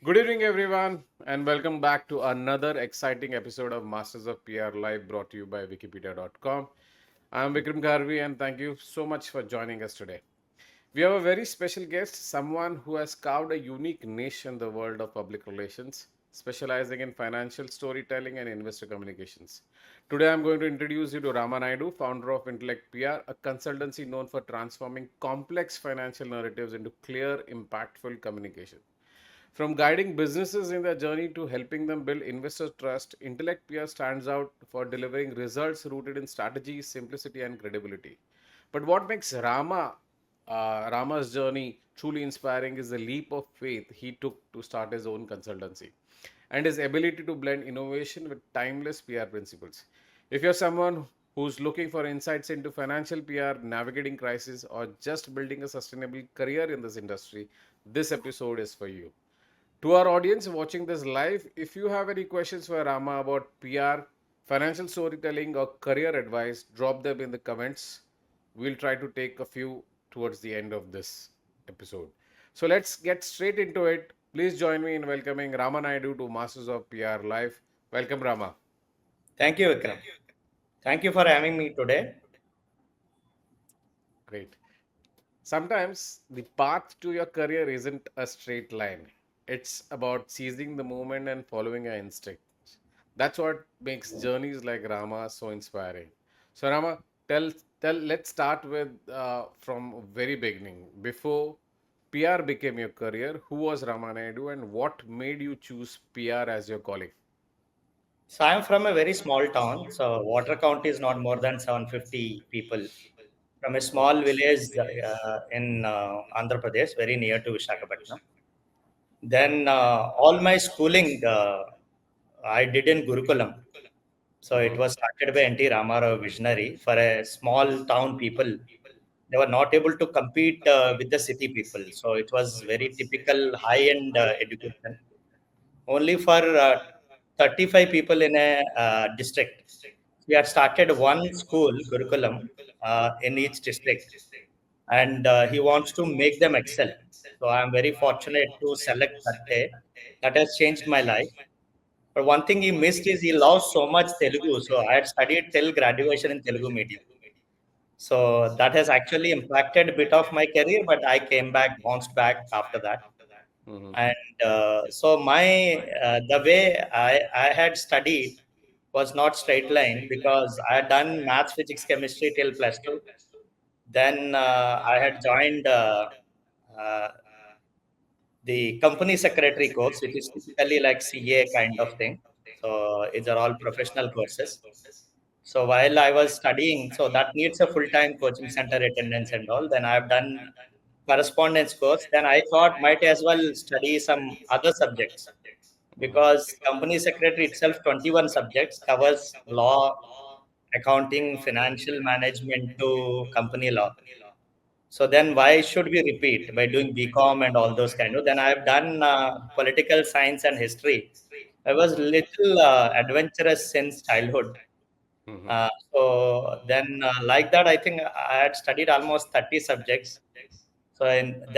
Good evening, everyone, and welcome back to another exciting episode of Masters of PR Live brought to you by Wikipedia.com. I'm Vikram Kharvi, and thank you so much for joining us today. We have a very special guest, someone who has carved a unique niche in the world of public relations, specializing in financial storytelling and investor communications. Today, I'm going to introduce you to Rama Naidu, founder of Intellect PR, a consultancy known for transforming complex financial narratives into clear, impactful communication. From guiding businesses in their journey to helping them build investor trust, Intellect PR stands out for delivering results rooted in strategy, simplicity, and credibility. But what makes Rama's journey truly inspiring is the leap of faith he took to start his own consultancy and his ability to blend innovation with timeless PR principles. If you're someone who's looking for insights into financial PR, navigating crisis, or just building a sustainable career in this industry, this episode is for you. To our audience watching this live, if you have any questions for Rama about PR, financial storytelling, or career advice, drop them in the comments. We'll try to take a few towards the end of this episode. So let's get straight into it. Please join me in welcoming Rama Naidu to Masters of PR Live. Welcome, Rama. Thank you, Vikram. Thank you for having me today. Great. Sometimes the path to your career isn't a straight line. It's about seizing the moment and following your instincts. That's what makes journeys like Rama so inspiring. So Rama, tell tell. Let's start with from very beginning. Before PR became your career, who was Rama Naidu and what made you choose PR as your calling? So I'm from a very small town. So water count is not more than 750 people. From a small village in Andhra Pradesh, very near to Visakhapatnam. Then all my schooling I did in Gurukulam. So it was started by N.T. Ramarao visionary for a small town people. They were not able to compete with the city people. So it was very typical high-end education. Only for 35 people in a district. We had started one school, curriculum, in each district, and he wants to make them excel. So I'm very fortunate to select that day. That has changed my life. But one thing he missed is he loves so much Telugu. So I had studied till graduation in Telugu medium. So that has actually impacted a bit of my career, but I came back, bounced back after that. Mhm. And so the way I had studied was not straight line because I had done maths, physics, chemistry till plus two. Then I had joined uh, the company secretary course, which is typically like CA kind of thing. So these are all professional courses. So while I was studying, so that needs a full-time coaching center attendance and all. Then I've done correspondence course. Then I thought might as well study some other subjects because company secretary itself 21 subjects covers law, accounting, financial management to company law. So then why should we repeat by doing BCom and all those kind of? Then I've done political science and history. I was little adventurous since childhood. Mhm. So then, like that, I think I had studied almost 30 subjects. So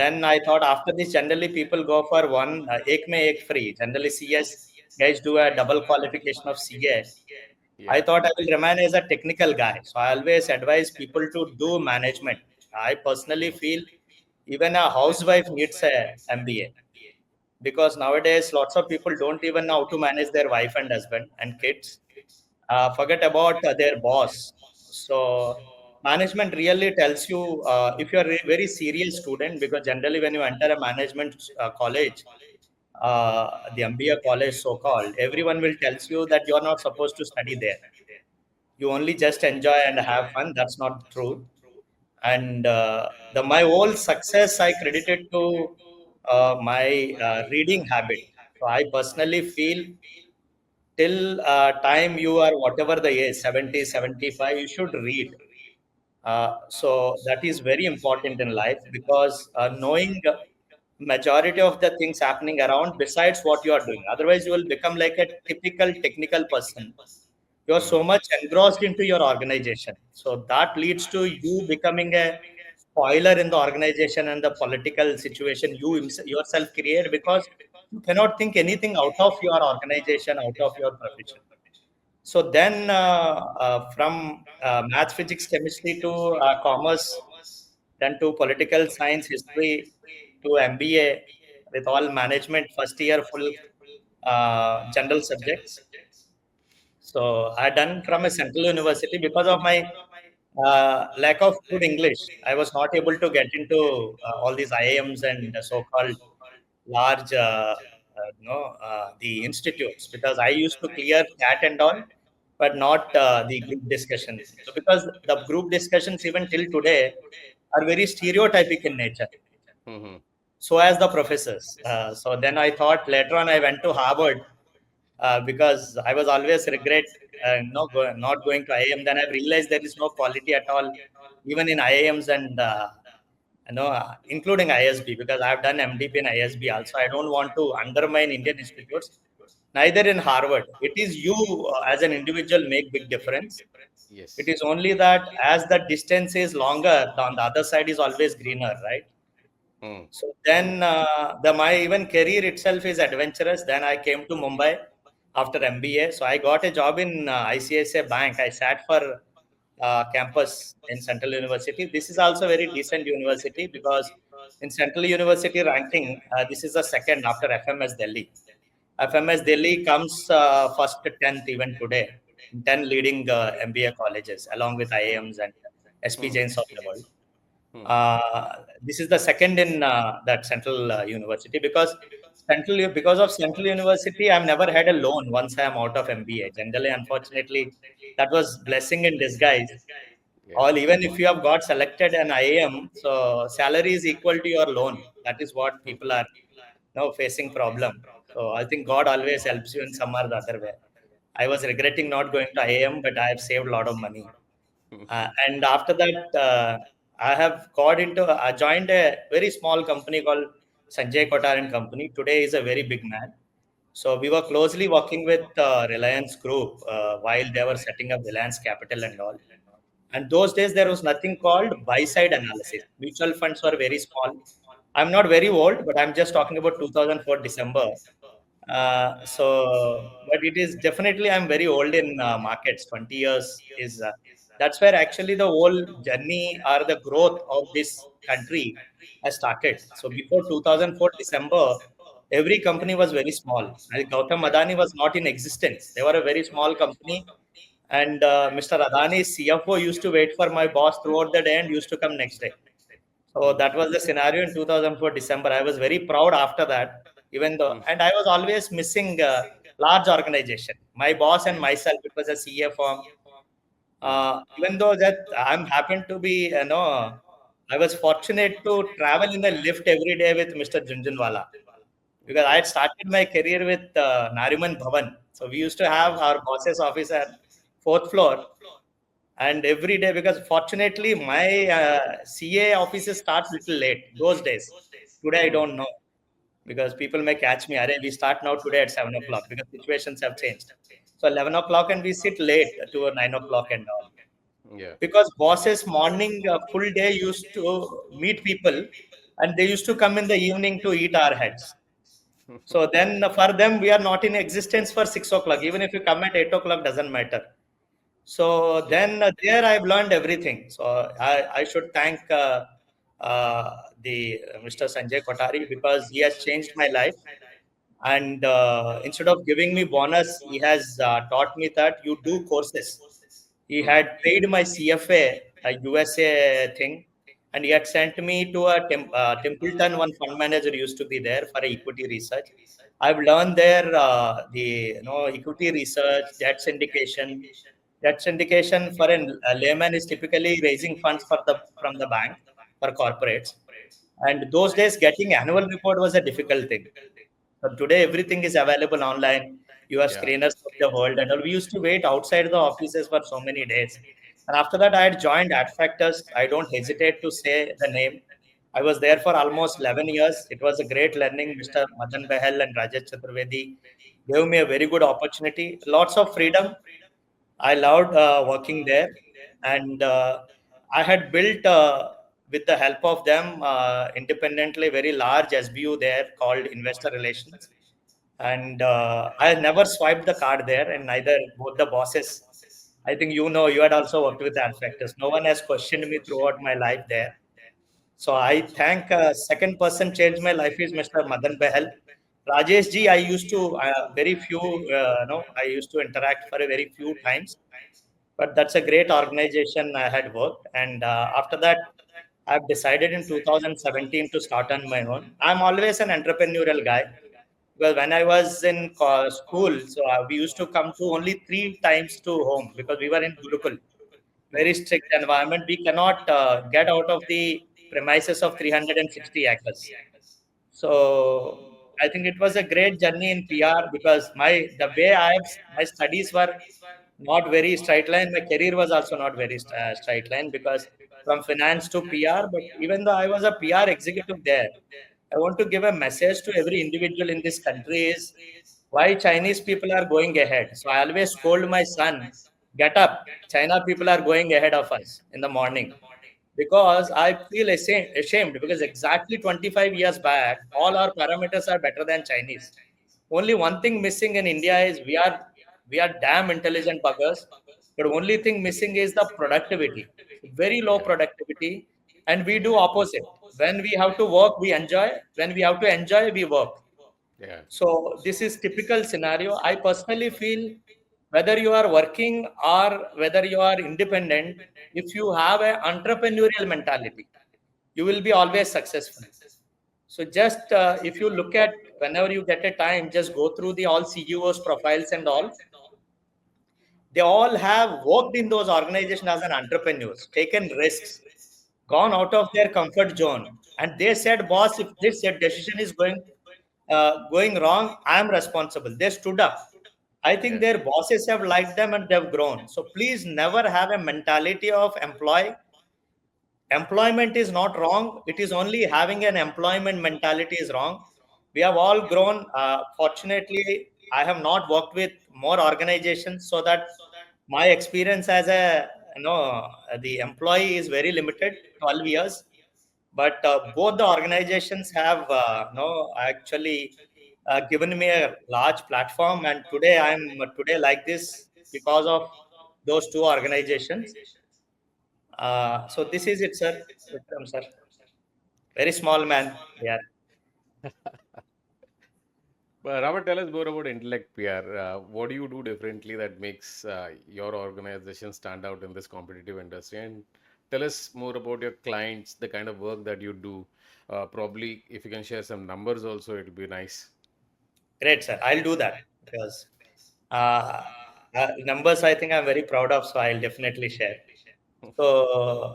then I thought after this, generally people go for one ek mein ek free. Generally, CS guys do a double qualification of CA. I Yeah. thought I will remain as a technical guy. So I always advise people to do management. I personally feel even a housewife needs a MBA because nowadays lots of people don't even know how to manage their wife and husband and kids. Forget about their boss. So management really tells you if you're a very serious student, because generally when you enter a management college, the MBA college so called, everyone will tells you that you're not supposed to study there. You only just enjoy and have fun. That's not true. And the my whole success I credited to my reading habit. So I personally feel till time you are whatever the age 70, 75, you should read. So that is very important in life because knowing majority of the things happening around besides what you are doing, otherwise you will become like a typical technical person. You are so Mhm. much engrossed into your organization, so that leads to you becoming a spoiler in the organization and the political situation you yourself create because You cannot think anything out of your organization, out of your profession. So then, from math, physics, chemistry to commerce, then to political science, history, to MBA with all management, first year full general subjects. So I done from a central university because of my lack of good English. I was not able to get into all these IIMs and so-called large, the institutes, because I used to clear that and all, but not the group discussion. So because the group discussions even till today are very stereotypic in nature, Mm-hmm. so as the professors. So then I thought later on I went to Harvard because I was always regret not going to IIM. Then I realized there is no quality at all, even in IIMs and including ISB, because I've done MDP in ISB also. I don't want to undermine Indian institutes, neither in Harvard. It is you as an individual make big difference. It Yes. is only that as the distance is longer, on the other side is always greener, right? Mm. So then my even career itself is adventurous. Then I came to Mumbai after MBA. So I got a job in ICICI Bank. I sat for campus in Central University. This is also very decent university because in Central University ranking, this is the second after FMS Delhi. FMS Delhi comes first 10th even today, 10 leading MBA colleges along with IIMs and SP Mm. Jains of the world. Mm. This is the second in that central university, because of central university I've never had a loan once I am out of MBA. Generally, unfortunately, that was blessing in disguise. Yeah. All, even if you have got selected an IAM, so salary is equal to your loan. That is what people are now facing problem. So I think God always helps you in some or the other way. I was regretting not going to IAM, but I have saved a lot of money. And after that, I joined a very small company called Sanjay Kotar and Company. Today is a very big man. So we were closely working with Reliance Group while they were setting up Reliance Capital and all. And those days there was nothing called buy side analysis. Mutual funds were very small. I'm not very old, but I'm just talking about 2004 December. But it is definitely, I'm very old in markets. 20 years is that's where actually the whole journey or the growth of this country has started. So before 2004 December, every company was very small. Like Gautam Adani was not in existence. They were a very small company, and Mr. Adani's CFO used to wait for my boss throughout the day and used to come next day. So Mm. that was the scenario in 2004 December. I was very proud after that, even though, Mm. and I was always missing large organization. My boss and Yeah. myself, it was a CA firm. Mm. Even though that I'm happened to be, I was fortunate to travel in a lift every day with Mr. Junjunwala, because I Okay. had started my career with Nariman Bhavan. So we used to have Yeah. our boss's office at fourth floor, and every day, because fortunately my CA offices start little late those days. Today I Mm. don't know, because people may catch me. Arey, we start now today at 7 o'clock because situations have changed. So 11 o'clock and we sit late to 9 o'clock and all, Yeah. because bosses morning full day used to meet people, and they used to come in the evening to eat our heads. So then for them, we are not in existence for 6 o'clock. Even if you come at 8 o'clock, doesn't matter. So Yeah. then there I've learned everything. So I should thank the Mr. Sanjay Kotari, because he has changed my life. And instead of giving me bonus, he has taught me that you do courses. He Mm. had paid my CFA, a USA thing, and he had sent me to a Templeton. One fund manager used to be there for equity research. I've learned there equity research, debt syndication. Debt syndication for a layman is typically raising funds for the from the bank for corporates. And those days, getting annual report was a difficult thing. But today, everything is available online. You have Yeah. screeners of the world, and all. We used to wait outside the offices for so many days. And after that, I had joined Adfactors. I don't hesitate to say the name. I was there for almost 11 years. It was a great learning. Mr. Madan Behel and Rajesh Chaturvedi gave me a very good opportunity. Lots of freedom. I loved working there, and I had built, with the help of them, independently, very large SBU there called Investor Relations. and I never swiped the card there, and neither both the bosses. I think you had also worked with ad factors. No one has questioned me throughout my life there. So I thank second person changed my life is Mr. Madan Behel. Rajesh ji, I used to very few, no, I used to interact for a very few times, but that's a great organization I had worked. And after that, I've decided in 2017 to start on my own. I'm always an entrepreneurial guy because when I was in school, so we used to come to only 3 times to home because we were in Gurukul, very Hmm. strict environment. We cannot get out of the premises of 360 acres. So I think it was a great journey in PR because the way my studies were not very straight line. My career was also not very straight line because from finance to PR. But even though I was a PR executive there, I want to give a message to every individual in this country is why Chinese people are going ahead. So I always scold my son, get up. China people are going ahead of us in the morning because I feel ashamed because exactly 25 years back, all our parameters are better than Chinese. Only one thing missing in India is we are damn intelligent buggers, but only thing missing is the productivity. Very low Yeah. productivity, and we do opposite. When we have to work, we enjoy. When we have to enjoy, we work. Yeah. So this is typical scenario. I personally feel whether you are working or whether you are independent, if you have an entrepreneurial mentality, you will be always successful. So just if you look at whenever you get a time, just go through the all CEOs profiles and all. They all have worked in those organizations as an entrepreneurs, taken risks, gone out of their comfort zone, and they said, "Boss, if this decision is going wrong, I am responsible." They stood up. I think Yeah. their bosses have liked them and they've grown. So please never have a mentality of employment is not wrong. It is only having an employment mentality is wrong. We have all grown. Fortunately, I have not worked with more organizations, so that my experience as a the employee is very limited, 12 years. But both the organizations have actually given me a large platform, and today I'm today like this because of those two organizations. So this is it, sir. Vikram, sir. Very small man. Yeah. But Rama, tell us more about Intellect PR. What do you do differently that makes your organization stand out in this competitive industry? And tell us more about your clients, the kind of work that you do. Probably, if you can share some numbers also, it'll be nice. Great, sir. I'll do that because uh, numbers I think I'm very proud of, so I'll definitely share. So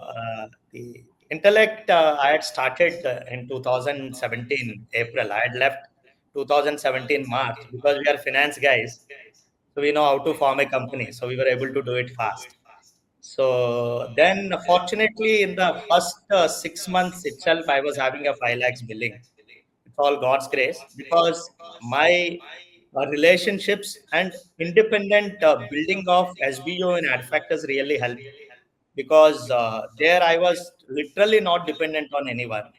the Intellect I had started in 2017 April. I had left 2017 March because we are finance guys, so we know how to form a company. So we were able to do it fast. So then, fortunately, in the first 6 months itself, I was having a 5 lakhs billing. It's all God's grace because my relationships and independent building of SBO and ad factors really helped because there I was literally not dependent on anyone.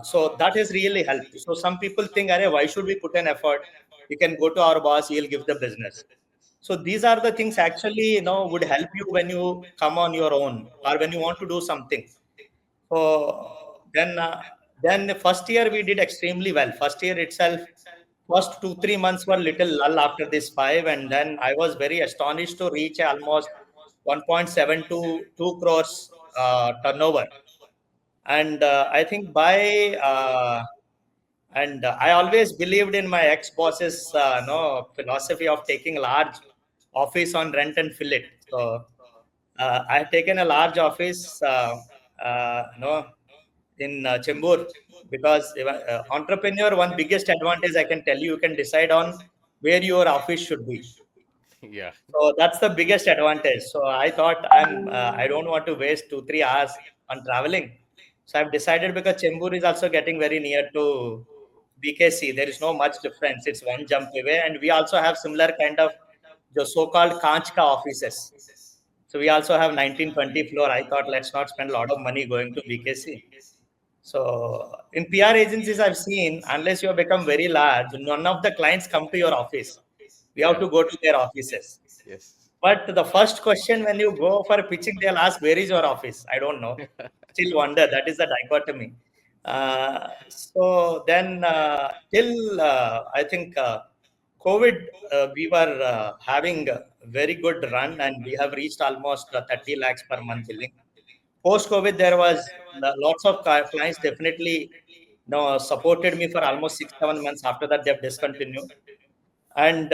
So that has really helped. So some people think, "Arey, why should we put an effort? We can go to our boss; he'll give the business." So these are the things actually would help you when you come on your own or when you want to do something. So then the first year we did extremely well. First year itself, first 2 3 months were little lull after this five, and then I was very astonished to reach almost 1.7 to 2 crores turnover. And I think I always believed in my ex-boss's no philosophy of taking large office on rent and fill it. So I have taken a large office no in Chembur because entrepreneur one biggest advantage I can tell you, you can decide on where your office should be. Yeah. So that's the biggest advantage. So I thought I don't want to waste 2 3 hours on traveling. So I've decided because Chembur is also getting very near to BKC. There is no much difference. It's one jump away, and we also have similar kind of the so-called Kanchka offices. So we also have 1920 floor. I thought let's not spend a lot of money going to BKC. So in PR agencies, I've seen unless you have become very large, none of the clients come to your office. We have Yeah. to go to their offices. Yes. But the first question when you go for pitching, they'll ask, "Where is your office?" I don't know. Still wonder. That is the dichotomy. So then, till I think COVID, we were having a very good run, and we have reached almost 30 lakhs per month billing. Post COVID, there was lots of clients definitely supported me for almost 6 7 months. After that, they've discontinued. And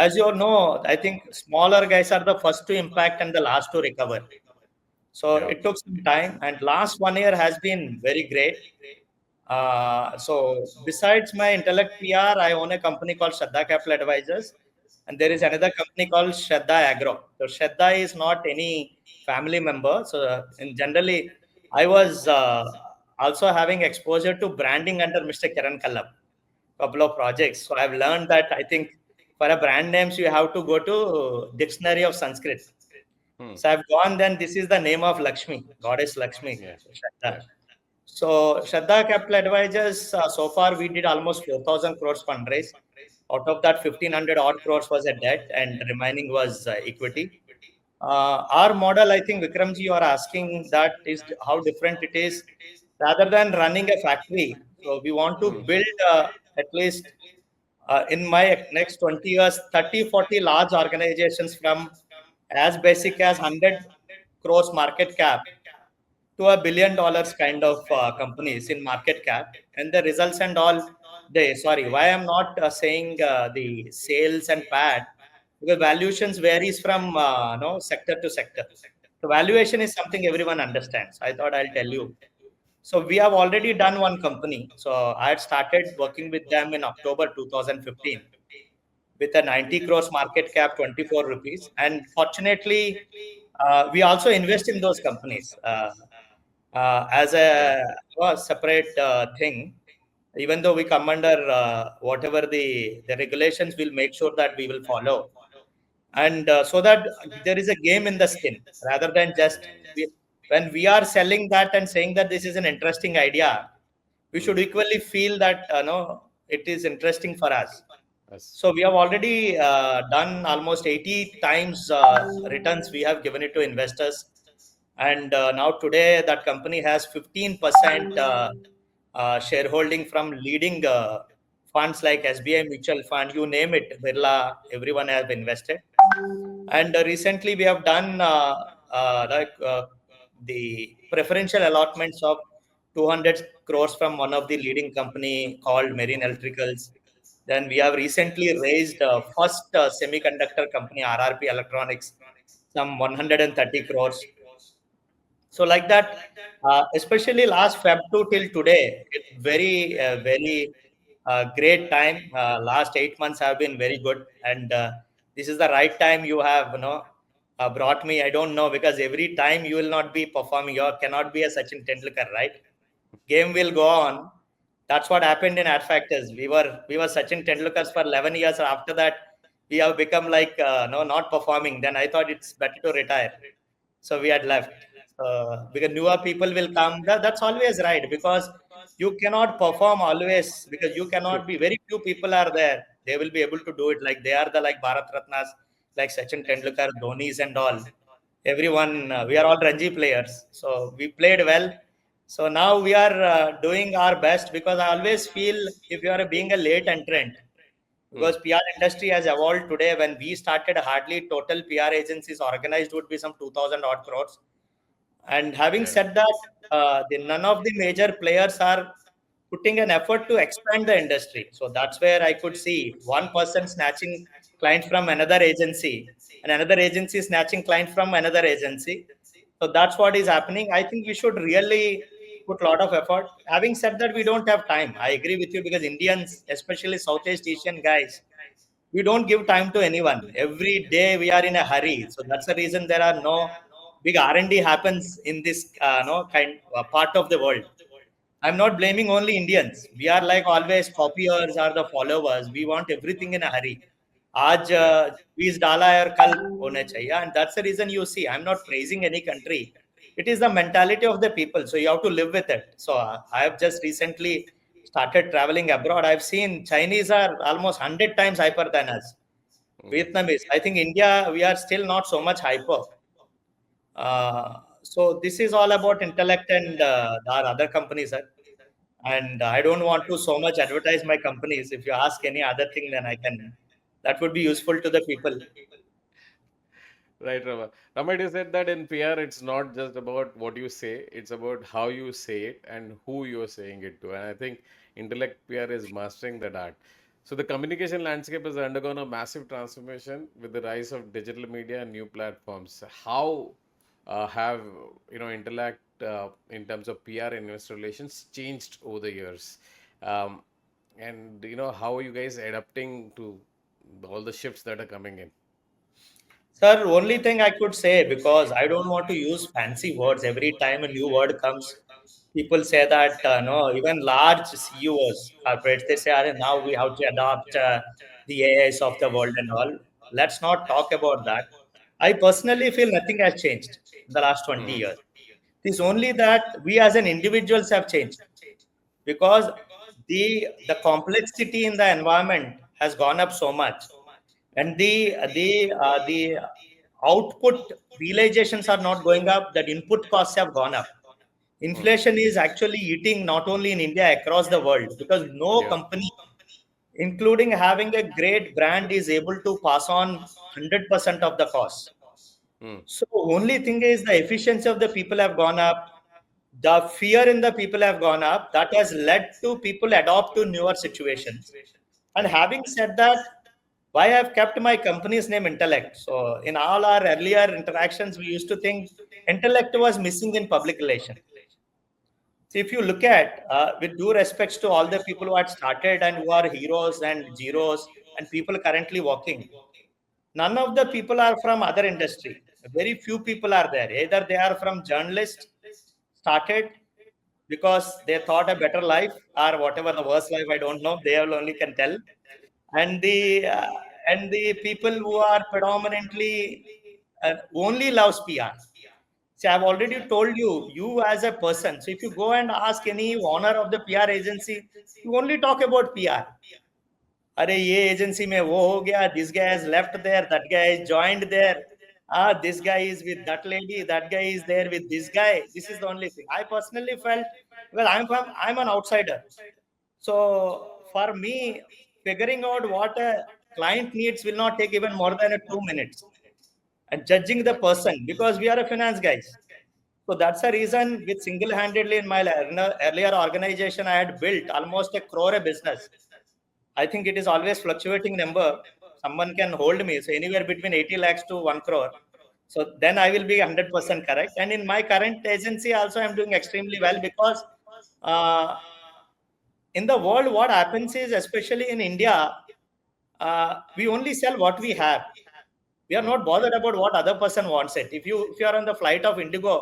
as you all know, I think smaller guys are the first to impact and the last to recover. So Yeah. it took some time, and last 1 year has been very great. So besides my Intellect PR, I own a company called Shraddha Capital Advisors, and there is Mhm. another company called Shraddha Agro. So Shraddha is not any family member. So in generally, I was also having exposure to branding under Mr. Kiran Kallam, couple of projects. So I've learned that I think for a brand names you have to go to dictionary of Sanskrit. Hmm. So I've gone. Then this is the name of Lakshmi, goddess Lakshmi, Yeah. Shraddha. Yeah. So Shraddha Capital Advisors, so far we did almost 4,000 crores fundraise. Out of that, 1,500 odd crores was a debt, and remaining was equity. Our model, I think, Vikramji, you are asking that is how different it is. Rather than running a factory, so we want to Hmm. build at least in my next 20 years, 30, 40 large organizations from as basic as 100 crores market cap to $1 billion kind of companies in market cap, and the results and all. They sorry, why I'm not saying the sales and PAT, because valuations varies from no sector to sector. So valuation is something everyone understands. I thought I'll tell you. So we have already done one company. So I had started working with them in October 2015 with a 90 crores market cap, 24 rupees. And fortunately, we also invest in those companies as Yeah. a separate thing. Even though we come under whatever the regulations, we'll make sure that we will follow. And so that there is a game in the skin rather than just when we are selling that and saying that this is an interesting idea, we Hmm. should equally feel that no, it is interesting for us. Yes. So we have already done almost 80 times returns we have given it to investors. And now today that company has 15% shareholding from leading funds like SBI Mutual Fund, you name it, Birla, everyone has invested. And recently we have done the preferential allotments of 200 crores from one of the leading company called Marine Electricals. Then we have recently raised first semiconductor company RRP Electronics, some 130 crores. So like that, especially last Feb to till today, it's very great time. Last 8 months have been very good, and this is the right time you have brought me. I don't know because every time you will not be performing. You cannot be a Sachin Tendulkar, right? Game will go on. That's what happened in Ad Factors. We were Sachin Tendulkars for 11 years. After that, we have become like no, not performing. Then I thought it's better to retire. So we had left. Because newer people will come. That's always right because you cannot perform always because you True. cannot be. Very few people are there. They will be able to do it. Like they are the like Bharat Ratnas, like Sachin Tendulkar, Dhoni's, and all. Everyone, we are all Ranji players. So we played well. So now we are doing our best because I always feel if you are being a late entrant, Hmm. because PR industry has evolved today. When we started, hardly total PR agencies organized would be some 2,000 odd crores. And having Yeah. said that, none of the major players are putting an effort to expand the industry. So that's where I could see one person snatching client from another agency and another agency snatching client from another agency. So that's what is happening. I think we should really put a lot of effort. Having said that, we don't have time. I agree with you because Indians, especially Southeast Asian guys, we don't give time to anyone. Every day we are in a hurry. So that's the reason there are no big R&D happens in this no kind part of the world. I'm not blaming only Indians. We are like always copiers or the followers. We want everything in a hurry. आज Yeah. बीस डाला है और कल होना चाहिए, and that's the reason you see I'm not praising any country. It is the mentality of the people. So you have to live with it. So I have just recently started traveling abroad. I've seen Chinese are almost 100 times hyper than us. Vietnamese. I think India, we are still not so much hyper. So this is all about intellect and our other companies. And I don't want to so much advertise my companies. If you ask any other thing, then I can. That would be useful to the people. Right, Rama. Rama, you said that in PR, it's not just about what you say, it's about how you say it and who you're saying it to. And I think Intellect PR is mastering that art. So the communication landscape has undergone a massive transformation with the rise of digital media and new platforms. How have Intellect in terms of PR and investor relations changed over the years? Um, and how are you guys adapting to all the shifts that are coming in? Sir, only thing I could say, because I don't want to use fancy words. Every time a new word comes, people say that, no, even large CEOs, corporates, they say, "Arey, now we have to adopt the AIs of the world and all." Let's not talk about that. I personally feel nothing has changed in the last 20 Mhm. years. It is only that we as an individuals have changed, because the complexity in the environment has gone up so much, and the output realizations are not going up, that input costs have gone up. Hmm. Inflation is actually eating not only in India, across the world, because no Yeah. company, including having a great brand, is able to pass on 100% of the cost. Hmm. So only thing is the efficiency of the people have gone up, the fear in the people have gone up. That has led to people adopt to newer situations. And Right. having said that, why I have kept my company's name Intellect? So in all our earlier interactions, we used to think intellect was missing in public relation. So if you look at, with due respects to all the people who had started and who are heroes and zeros and people currently working, none of the people are from other industry. Very few people are there. Either they are from journalists, started because they thought a better life, or whatever the worst life, I don't know. They will only can tell. And the people who are predominantly only loves PR. See, I've already told you, you as a person. So if you go and ask any owner of the PR agency, you only talk about PR. अरे ये agency में वो हो गया, this guy has left there, that guy is joined there, this guy is with that lady, that guy is there with this guy. This is the only thing I personally felt. Well, I'm an outsider, so for me, figuring out what a client needs will not take even more than 2 minutes, and judging the Right. person, because we are a finance guys. So that's the reason, with single-handedly in my earlier organization, I had built almost a crore a business. I think it is always fluctuating number. Someone can hold me. So anywhere between 80 lakhs to 1 crore. So then I will be 100% correct. And in my current agency also, I'm doing extremely well, because uh, in the world, what happens is, especially in India, we only sell what we have. We are Hmm. not bothered about what other person wants it. If you are on the flight of Indigo,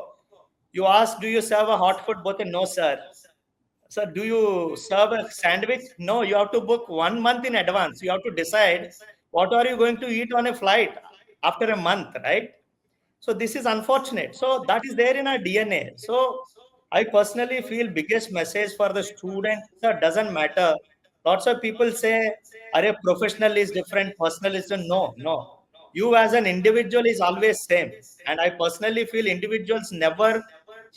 you ask, do you serve a hot food? Both, no, sir. Sir, do you serve a sandwich? No, you have to book 1 month in advance. You have to decide what are you going to eat on a flight after a month, right? So this is unfortunate. So that is there in our DNA. So I personally feel biggest message for the student, sir, doesn't matter. Lots of people say, are a professional is different, personal is different. No, no. You as an individual is always same. And I personally feel individuals never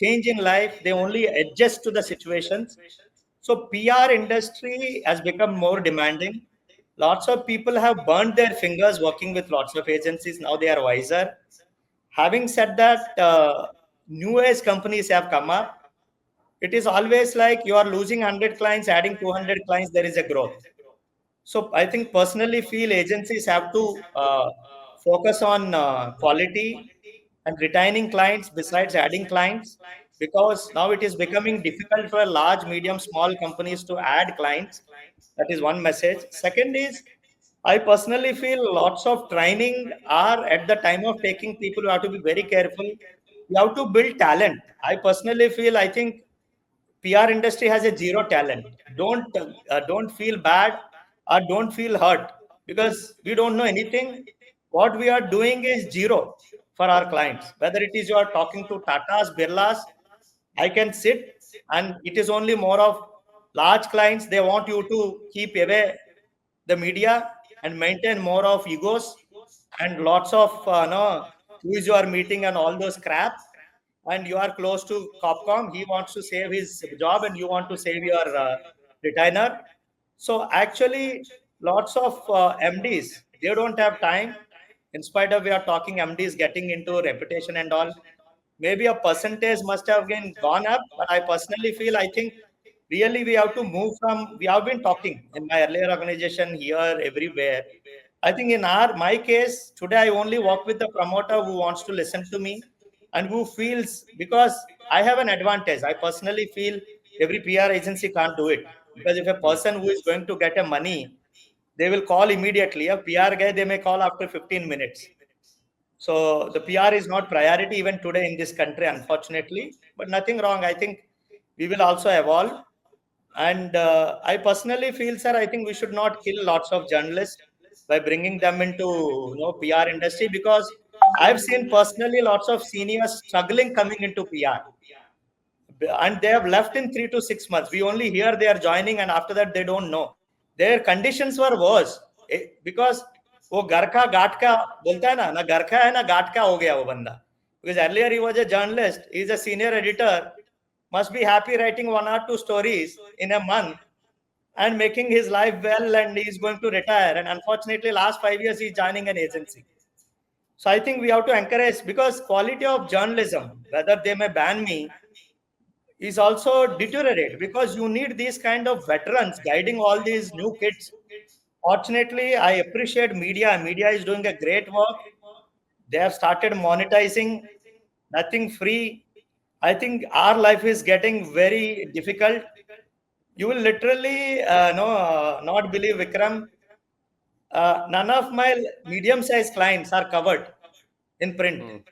change in life. They only adjust to the situations. So PR industry has become more demanding. Lots of people have burned their fingers working with lots of agencies. Now they are wiser. Having said that, new age companies have come up. It is always like you are losing 100 clients, adding 200 clients, there is a growth. So I think personally feel agencies have to focus on quality and retaining clients besides adding clients, because now it is becoming difficult for large, medium, small companies to add clients. That is one message. Second is, I personally feel lots of training are at the time of taking people. You have to be very careful. You have to build talent. I personally feel, I think PR industry has a zero talent. Don't feel bad or don't feel hurt, because we don't know anything. What we are doing is zero. for our clients. Whether it is you are talking to Tatas, Birlas, I can sit, and it is only more of large clients. They want you to keep away the media and maintain more of egos and lots of no, who is you are meeting and all those crap. And you are close to Copcom. He wants to save his job, and you want to save your retainer. So actually, lots of MDs, they don't have time. In spite of we are talking MDs getting into reputation and all, maybe a percentage must have been gone up. But I personally feel, I think really we have to move from. We have been talking in my earlier organization here, everywhere. I think in my case today, I only work with the promoter who wants to listen to me and who feels, because I have an advantage. I personally feel every PR agency can't do it, because if a person who is going to get a money, they will call immediately. A PR guy, they may call after 15 minutes. So the PR is not priority even today in this country, unfortunately. But nothing wrong. I think we will also evolve. And I personally feel, sir, I think we should not kill lots of journalists by bringing them into PR industry, because I've seen personally lots of seniors struggling coming into PR, and they have left in 3 to 6 months. We only hear they are joining, and after that they don't know. Their conditions were worse, because वो घर का गाट का बोलता है ना घर का है ना गाट का हो गया वो बंदा. Because earlier he was a journalist, he's a senior editor, must be happy writing 1 or 2 stories in a month and making his life well, and he's going to retire. And unfortunately, last 5 years he's joining an agency. So I think we have to encourage, because quality of journalism, whether they may ban me, is also deteriorate, because you need these kind of veterans guiding all these new kids. Fortunately, I appreciate media. Media is doing a great work. They have started monetizing, nothing free. I think our life is getting very difficult. You will literally not believe, Vikram. None of my medium-sized clients are covered in print,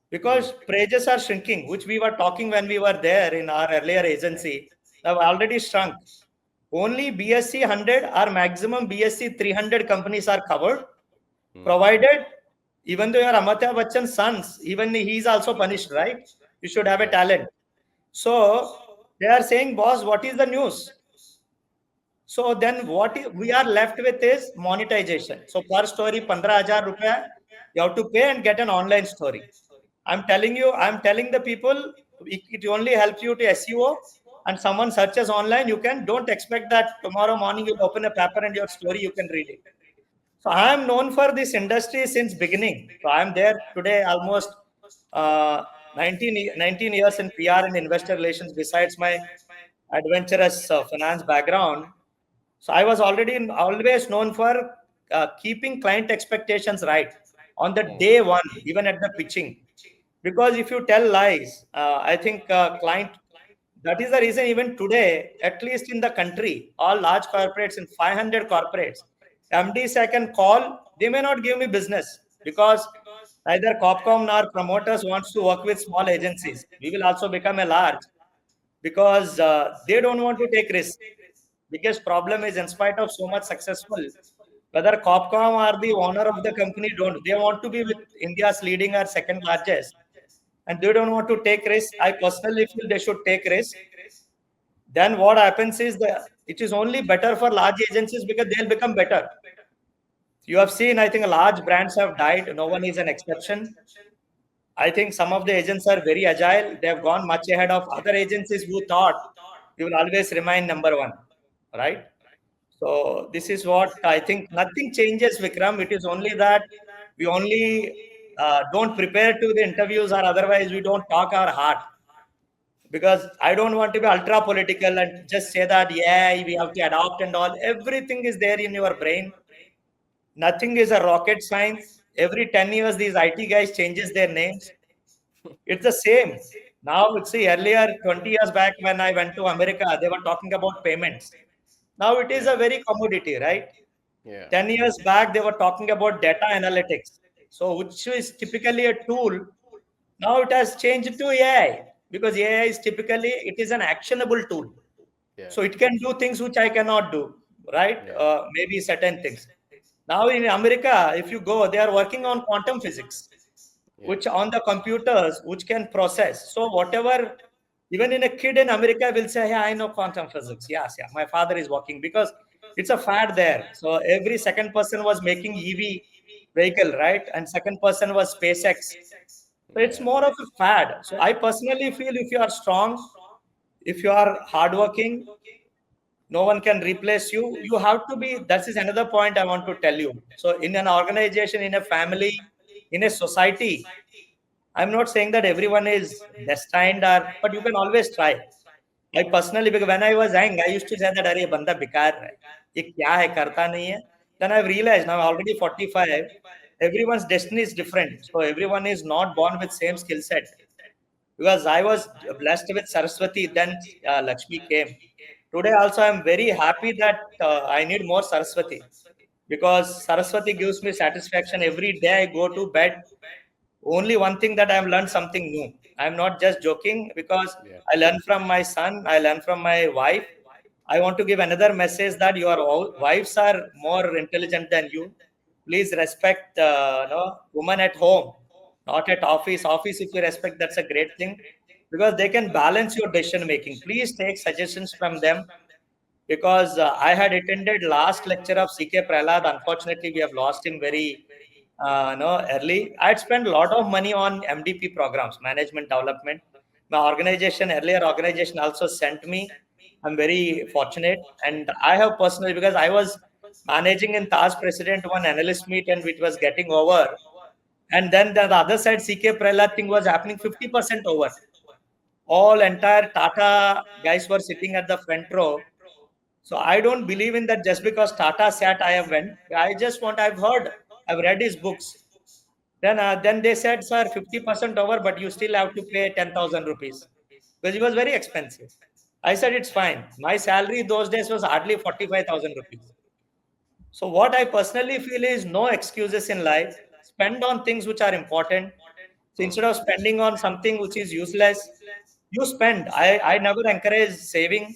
because pages are shrinking, which we were talking when we were there in our earlier agency. Have already shrunk. Only BSc 100 or maximum BSc 300 companies are covered, provided, even though you are Amitabh Bachchan's sons, even he is also punished, right? You should have a talent. So they are saying, boss, what is the news? So then we are left with is monetization. So per story, 15,000 rupees, you have to pay and get an online story. I'm telling the people, it only helps you to SEO, and someone searches online, don't expect that tomorrow morning you'll open a paper and your story, you can read it. So I am known for this industry since beginning. So I am there today almost uh, 19 years in PR and investor relations, besides my adventurous finance background. So I was always known for keeping client expectations right on the day one, even at the pitching. Because if you tell lies, I think client. That is the reason even today, at least in the country, all large corporates in 500 corporates, MDs I can call, they may not give me business, because neither Copcom nor promoters wants to work with small agencies. We will also become a large, because they don't want to take risks. Biggest problem is, in spite of so much successful, whether Copcom or the owner of the company don't, they want to be with India's leading or second largest, and they don't want to take risk. I personally feel they should take risk. Then what happens is that it is only better for large agencies, because they'll become better. You have seen, I think large brands have died. No one is an exception. I think some of the agents are very agile. They have gone much ahead of other agencies who thought we will always remain number one, right? So this is what I think. Nothing changes, Vikram. It is only that we only don't prepare to the interviews, or otherwise we don't talk our heart. Because I don't want to be ultra political and just say that, yeah, we have to adopt and all. Everything is there in your brain. Nothing is a rocket science. Every 10 years, these IT guys changes their names. It's the same. Now, see, earlier, 20 years back when I went to America, they were talking about payments. Now it is a very commodity, right? Yeah. 10 years back, they were talking about data analytics. So, which is typically a tool. Now it has changed to AI, because AI is typically, it is an actionable tool. Yeah. So it can do things which I cannot do, right? Yeah. Maybe certain things. Now in America, if you go, they are working on quantum physics. Yeah. which on the computers, which can process. So whatever, even in a kid in America will say, yeah, I know quantum physics. Yes, yeah, my father is working because it's a fad there. So every second person was making EV vehicle, right? And second person was SpaceX. So it's Yeah. more of a fad. So I personally feel if you are strong, if you are hardworking, no one can replace you. You have to be. That is another point I want to tell you. So in an organization, in a family, in a society, I'm not saying that everyone is destined, or but you can always try. I personally, because when I was young, I used to say that अरे ये बंदा बेकार है, ये क्या है करता नहीं है. Then I've realized now already 45. Everyone's destiny is different, so everyone is not born with same skill set. Because I was blessed with Saraswati, then Lakshmi came. Today also I'm very happy that I need more Saraswati, because Saraswati gives me satisfaction every day. I go to bed. Only one thing that I've learned something new. I'm not just joking, because Yeah. I learn from my son, I learn from my wife. I want to give another message that your wives are more intelligent than you. Please respect women at home, not at office. Office, if you respect, that's a great thing, because they can balance your decision making. Please take suggestions from them, because I had attended last lecture of CK Prahlad. Unfortunately, we have lost him very no early. I had spent a lot of money on MDP programs, management development. My organization, earlier organization, also sent me. I'm very fortunate, and I have personally, because I was managing in TAS President one analyst meet, and it was getting over. And then the other side, CK Prahlad thing was happening 50% over. All entire Tata guys were sitting at the front row. So I don't believe in that just because Tata sat, I have went. I just want, I've heard, I've read his books. Then they said, sir, 50% over, but you still have to pay 10,000 rupees, because it was very expensive. I said, it's fine. My salary those days was hardly 45,000 rupees. So what I personally feel is no excuses in life. Spend on things which are important. So instead of spending on something which is useless, you spend. I never encourage saving.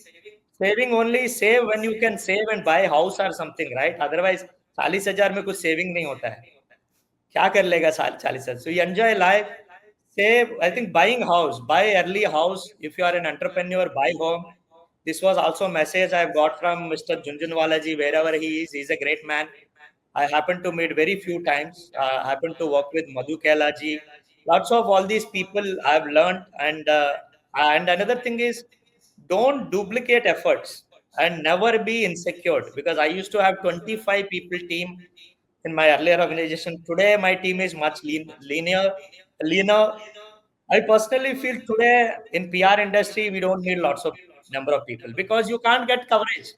Saving only save when you can save and buy house or something, right? Otherwise, 40,000 में कुछ saving नहीं होता है. क्या कर लेगा 40,000? So you enjoy life. Save. I think buying house, buy early house. If you are an entrepreneur, buy home. This was also a message I've got from Mr. Junjunwala ji, wherever he is. He's a great man. I happened to meet very few times. Happened to work with Madhu Kela ji. Lots of all these people I've learned. And another thing is, don't duplicate efforts and never be insecure. Because I used to have 25 people team in my earlier organization. Today, my team is much leaner. I personally feel today in PR industry, we don't need lots of number of people, because you can't get coverage.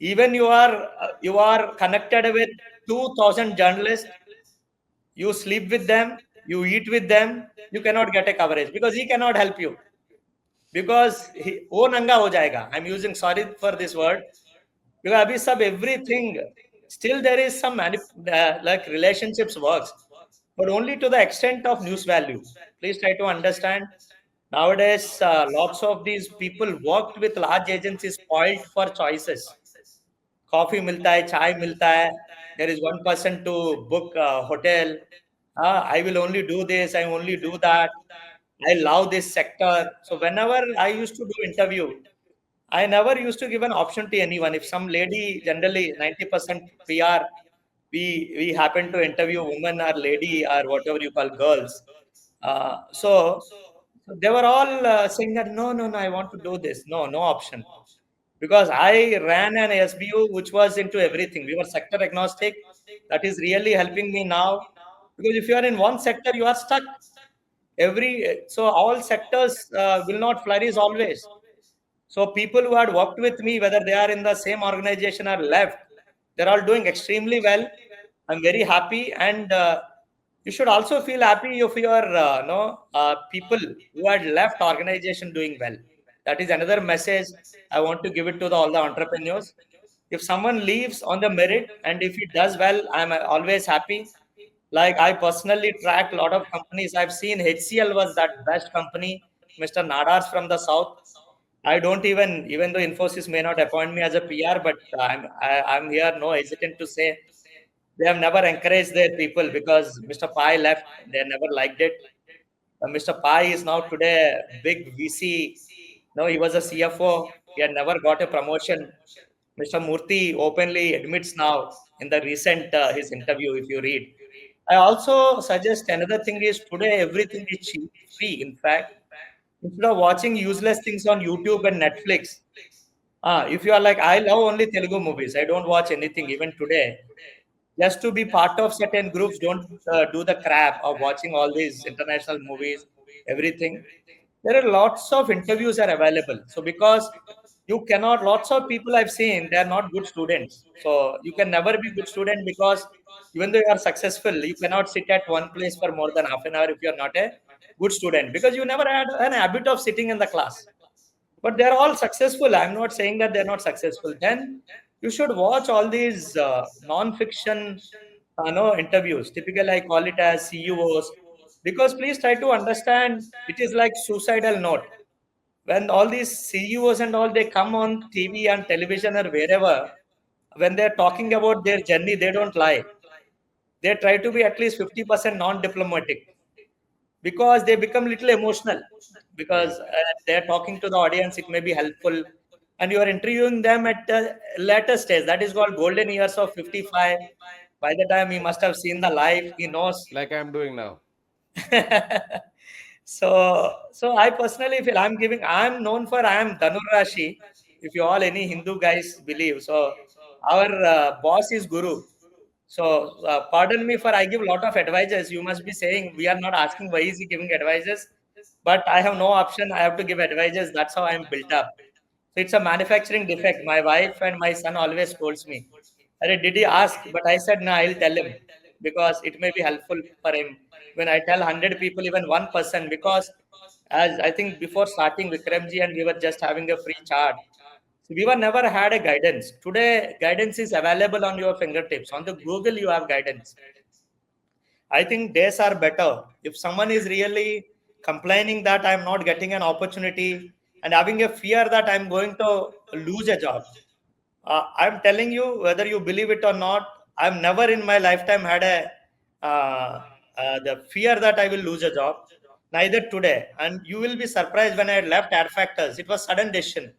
Even you are connected with 2,000 journalists, you sleep with them, you eat with them, you cannot get a coverage, because he cannot help you, because वो नंगा हो जाएगा. I'm using, sorry for this word, because अभी सब everything, still there is some like relationships works, but only to the extent of news value. Please try to understand. Nowadays, lots of these people worked with large agencies spoiled for choices. Coffee milta hai, chai milta hai. There is one person to book a hotel. I will only do this, I only do that. I love this sector. So whenever I used to do interview, I never used to give an option to anyone. If some lady, generally 90% PR, we happen to interview women or lady or whatever you call girls. So they were all saying that no, no, no, I want to do this. No, no option, because I ran an SBU which was into everything. We were sector agnostic. That is really helping me now, because if you are in one sector, you are stuck. So all sectors will not flourish always. So people who had worked with me, whether they are in the same organization or left, they're all doing extremely well. I'm very happy, and you should also feel happy if your people who had left organization doing well. That is another message I want to give it to all the entrepreneurs. If someone leaves on the merit and if he does well, I'm always happy. Like I personally tracked a lot of companies. I've seen HCL was that best company. Mr. Nadars from the south. I don't even though Infosys may not appoint me as a PR, but I'm here no hesitant to say They have never encouraged their people because Mr. Pai left. They never liked it. Mr. Pai is now today a big VC. No, he was a CFO. He had never got a promotion. Mr. Murthy openly admits now in the recent his interview, if you read. I also suggest another thing is today everything is cheap, free. In fact, instead of watching useless things on YouTube and Netflix, if you are like, I love only Telugu movies, I don't watch anything even today. Just to be part of certain groups, don't do the crap of watching all these international movies, everything. There are lots of interviews are available. So because you cannot, lots of people I've seen, they are not good students. So you can never be good student because even though you are successful, you cannot sit at one place for more than half an hour if you are not a good student because you never had an habit of sitting in the class. But they're all successful. I'm not saying that they're not successful. Then you should watch all these non-fiction interviews. Typically, I call it as CEOs because please try to understand it is like suicidal note. When all these CEOs and all they come on TV and television or wherever, when they're talking about their journey, they don't lie. They try to be at least 50% non-diplomatic because they become little emotional Yeah. because they're talking to the audience, it may be helpful, and you are interviewing them at the later stage that is called golden years of 55. By the time he must have seen the life, he knows. Like I'm doing now. So I personally feel I'm known for I am Dhanur Rashi. If you all any Hindu guys believe, so our boss is Guru. So pardon me for I give lot of advices. You must be saying we are not asking why is he giving advices, but I have no option. I have to give advices. That's how I'm built up. So it's a manufacturing defect. My wife and my son always scolds me. Did he ask? But I said, no, I'll tell him because it may be helpful for him. When I tell 100 people, even one person, because as I think before starting Vikramji and we were just having a free chat, so we were never had a guidance. Today, guidance is available on your fingertips. On the Google, you have guidance. I think days are better. If someone is really complaining that I'm not getting an opportunity and having a fear that I'm going to lose a job, I'm telling you, whether you believe it or not, I've never in my lifetime had a the fear that I will lose a job. Neither today. And you will be surprised when I left Ad Factors. It was sudden decision.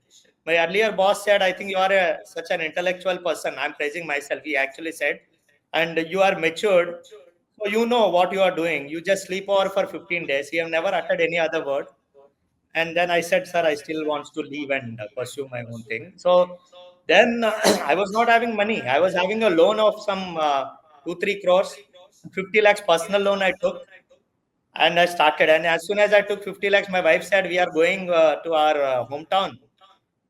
My earlier boss said, "I think you are such an intellectual person." I'm praising myself. He actually said, "And you are matured, so you know what you are doing. You just sleep over for 15 days." He have never uttered any other word. And then I said, sir, I still want to leave and pursue my own thing. So then I was not having money. I was having a loan of some 2, 3 crores, 50 lakhs personal loan I took. And I started. And as soon as I took 50 lakhs, my wife said, we are going to our hometown.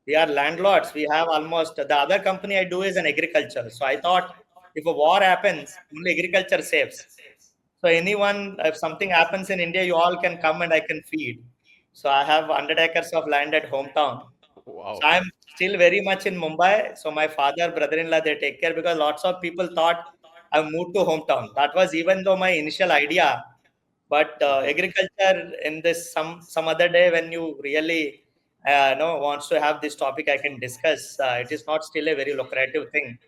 We are landlords. We have almost the other company I do is an agriculture. So I thought if a war happens, only agriculture saves. So anyone, if something happens in India, you all can come and I can feed. So I have 100 acres of land at hometown. So Wow. I'm still very much in Mumbai. So my father, brother-in-law, they take care because lots of people thought I moved to hometown. That was even though my initial idea. But agriculture in this some other day when you really wants to have this topic, I can discuss. It is not still a very lucrative thing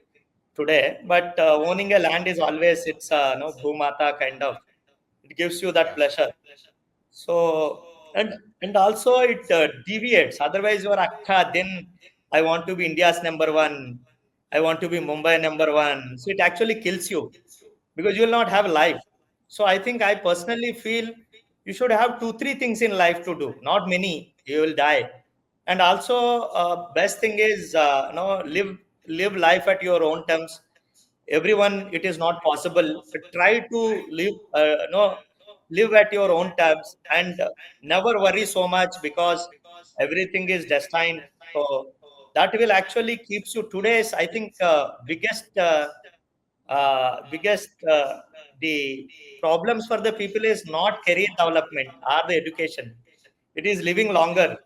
today, but owning a land is always it's no bhumata kind of. It gives you that Yeah. pleasure. So and also it deviates. Otherwise, you are akka. Then I want to be India's number one. I want to be Mumbai number one. So it actually kills you because you will not have life. So I think I personally feel you should have 2, 3 things in life to do. Not many. You will die. And also, best thing is live life at your own terms. Everyone, it is not possible. Try to live live at your own terms and never worry so much because everything is destined. So that will actually keeps you today's I think biggest the problems for the people is not career development or the education. It is living longer,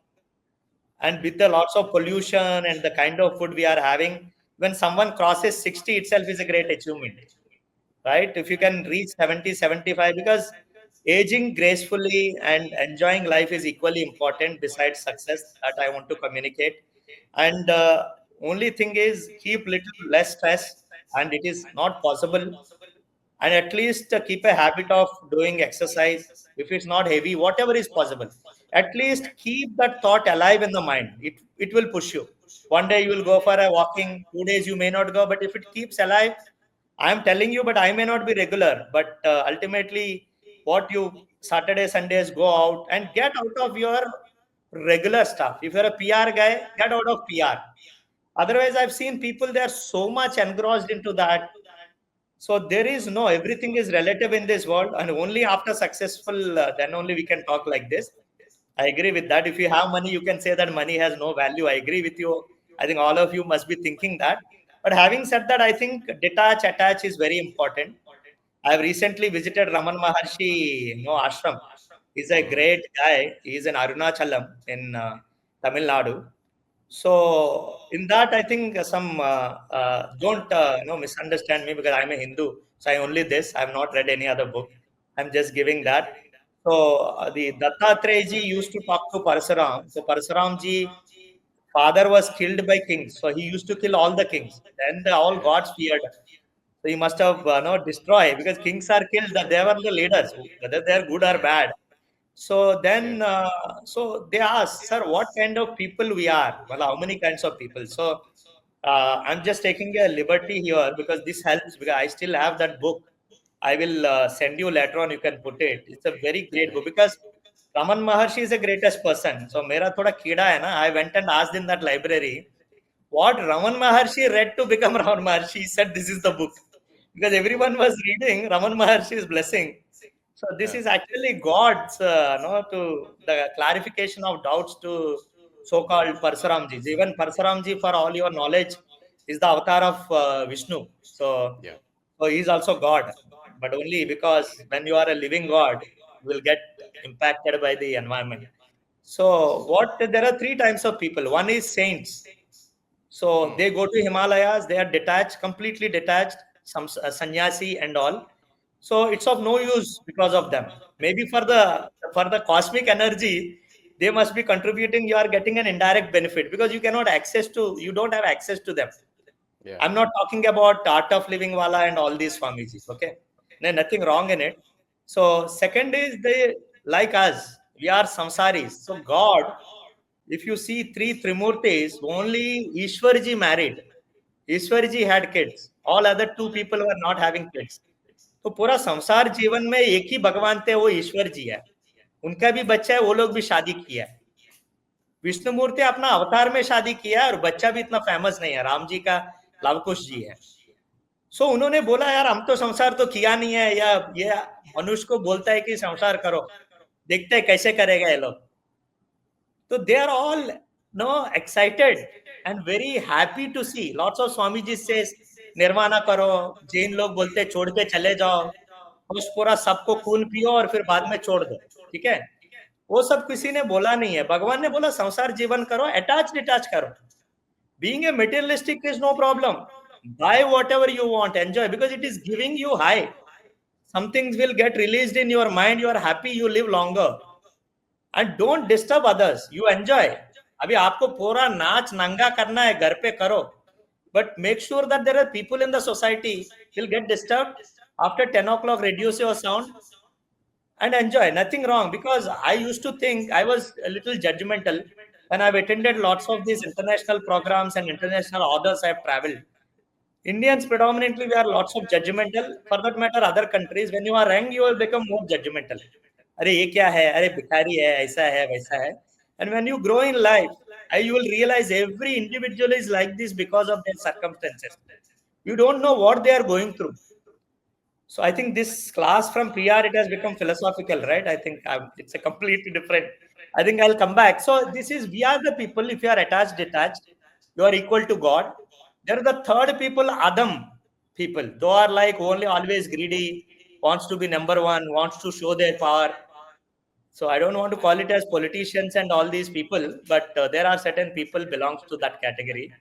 and with the lots of pollution and the kind of food we are having, when someone crosses 60 itself is a great achievement, right? If you can reach 70, 75, because aging gracefully and enjoying life is equally important besides success that I want to communicate. And only thing is keep little less stress, and it is not possible. And at least keep a habit of doing exercise. If it's not heavy, whatever is possible, at least keep that thought alive in the mind. It will push you. One day you will go for a walking, 2 days you may not go, but if it keeps alive, I am telling you, but I may not be regular, but ultimately what you Saturday Sundays go out and get out of your regular stuff. If you're a PR guy, get out of PR. Otherwise, I've seen people, they are so much engrossed into that. So there is no, everything is relative in this world, and only after successful, then only we can talk like this. I agree with that. If you have money, you can say that money has no value. I agree with you. I think all of you must be thinking that. But having said that, I think detach, attach is very important. I've recently visited Raman Maharshi, ashram. He's a Hmm. great guy. He's in Arunachalam in Tamil Nadu. So in that, I think some don't misunderstand me because I'm a Hindu. So I only this. I've not read any other book. I'm just giving that. So the Dattatreya ji used to talk to Parasuram. So Parasuram ji father was killed by kings. So he used to kill all the kings. Then all Yeah. gods feared. So he must have destroyed because kings are killed. They were the leaders, whether they are good or Yeah. bad. So Yeah. then, so they asked, sir, what kind of people we are? Well, how many kinds of people? So I'm just taking a liberty here because this helps because I still have that book. I will send you later on. You can put it. It's a very great Yeah. book because Raman Maharshi is the greatest person. So mera thoda kida hai na. I went and asked in that library what Raman Maharshi read to become Raman Maharshi. He said this is the book because everyone was reading Raman Maharshi's blessing. So this Yeah. is actually God's, no, to the clarification of doubts to so-called Parsuramji. Even Parsuramji, for all your knowledge, is the avatar of Vishnu. So, Yeah. so he is also God, but only because when you are a living God, you will get impacted by the environment. So, what there are three types of people. One is saints. So Hmm. they go to Himalayas, they are detached, completely detached, some sannyasi and all. So it's of no use because of them. Maybe for the cosmic energy, they must be contributing. You are getting an indirect benefit because you don't have access to them. Yeah. I'm not talking about art of living wala and all these Swamijis. Okay, nothing wrong in it. So second is they like us. We are samsaris. So God, if you see three Trimurtis, only Ishwarji married. Ishwarji had kids. All other two people were not having kids. तो पूरा संसार जीवन में एक ही भगवान थे वो ईश्वर जी है उनका भी बच्चा है वो लोग भी शादी किया है विष्णुमूर्ति अपना अवतार में शादी किया है और बच्चा भी इतना फेमस नहीं है राम जी का लवकुश जी है सो उन्होंने बोला यार हम तो संसार तो किया नहीं है या ये मनुष्य को बोलता है कि संसार करो देखते हैं कैसे करेगा ये लोग So they are all excited and very happy to see. Lots of Swamiji says nirvana करो जैन लोग बोलते हैं छोड़ के चले जाओ बस पूरा सबको खून पियो और फिर बाद में छोड़ दो ठीक है वो सब किसी ने बोला नहीं है भगवान ने बोला संसार जीवन करो अटैच डिटैच करो being a materialistic is no problem buy whatever you want enjoy because it is giving you high some things will get released in your mind you are happy you live longer and don't disturb others you enjoy अभी आपको पूरा नाच नंगा करना है घर पे करो but make sure that there are people in the society will get disturb after 10 o'clock reduce your sound and enjoy nothing wrong because I used to think I was a little judgmental when I've attended lots of these international programs and international orders I've traveled Indians predominantly we are lots of judgmental. For that matter, other countries, when you are young, you will become more judgmental. अरे ये क्या है? अरे भिखारी है, ऐसा है, वैसा है. And when you grow in life, you will realize every individual is like this because of their circumstances. You don't know what they are going through. So I think this class from PR it has become philosophical, right? I think it's a completely different. I think I'll come back. So this is we are the people. If you are attached, detached, you are equal to God. There are the third people, Adam people. They are like only always greedy, wants to be number one, wants to show their power. So I don't want to call it as politicians and all these people, but there are certain people belongs to that category.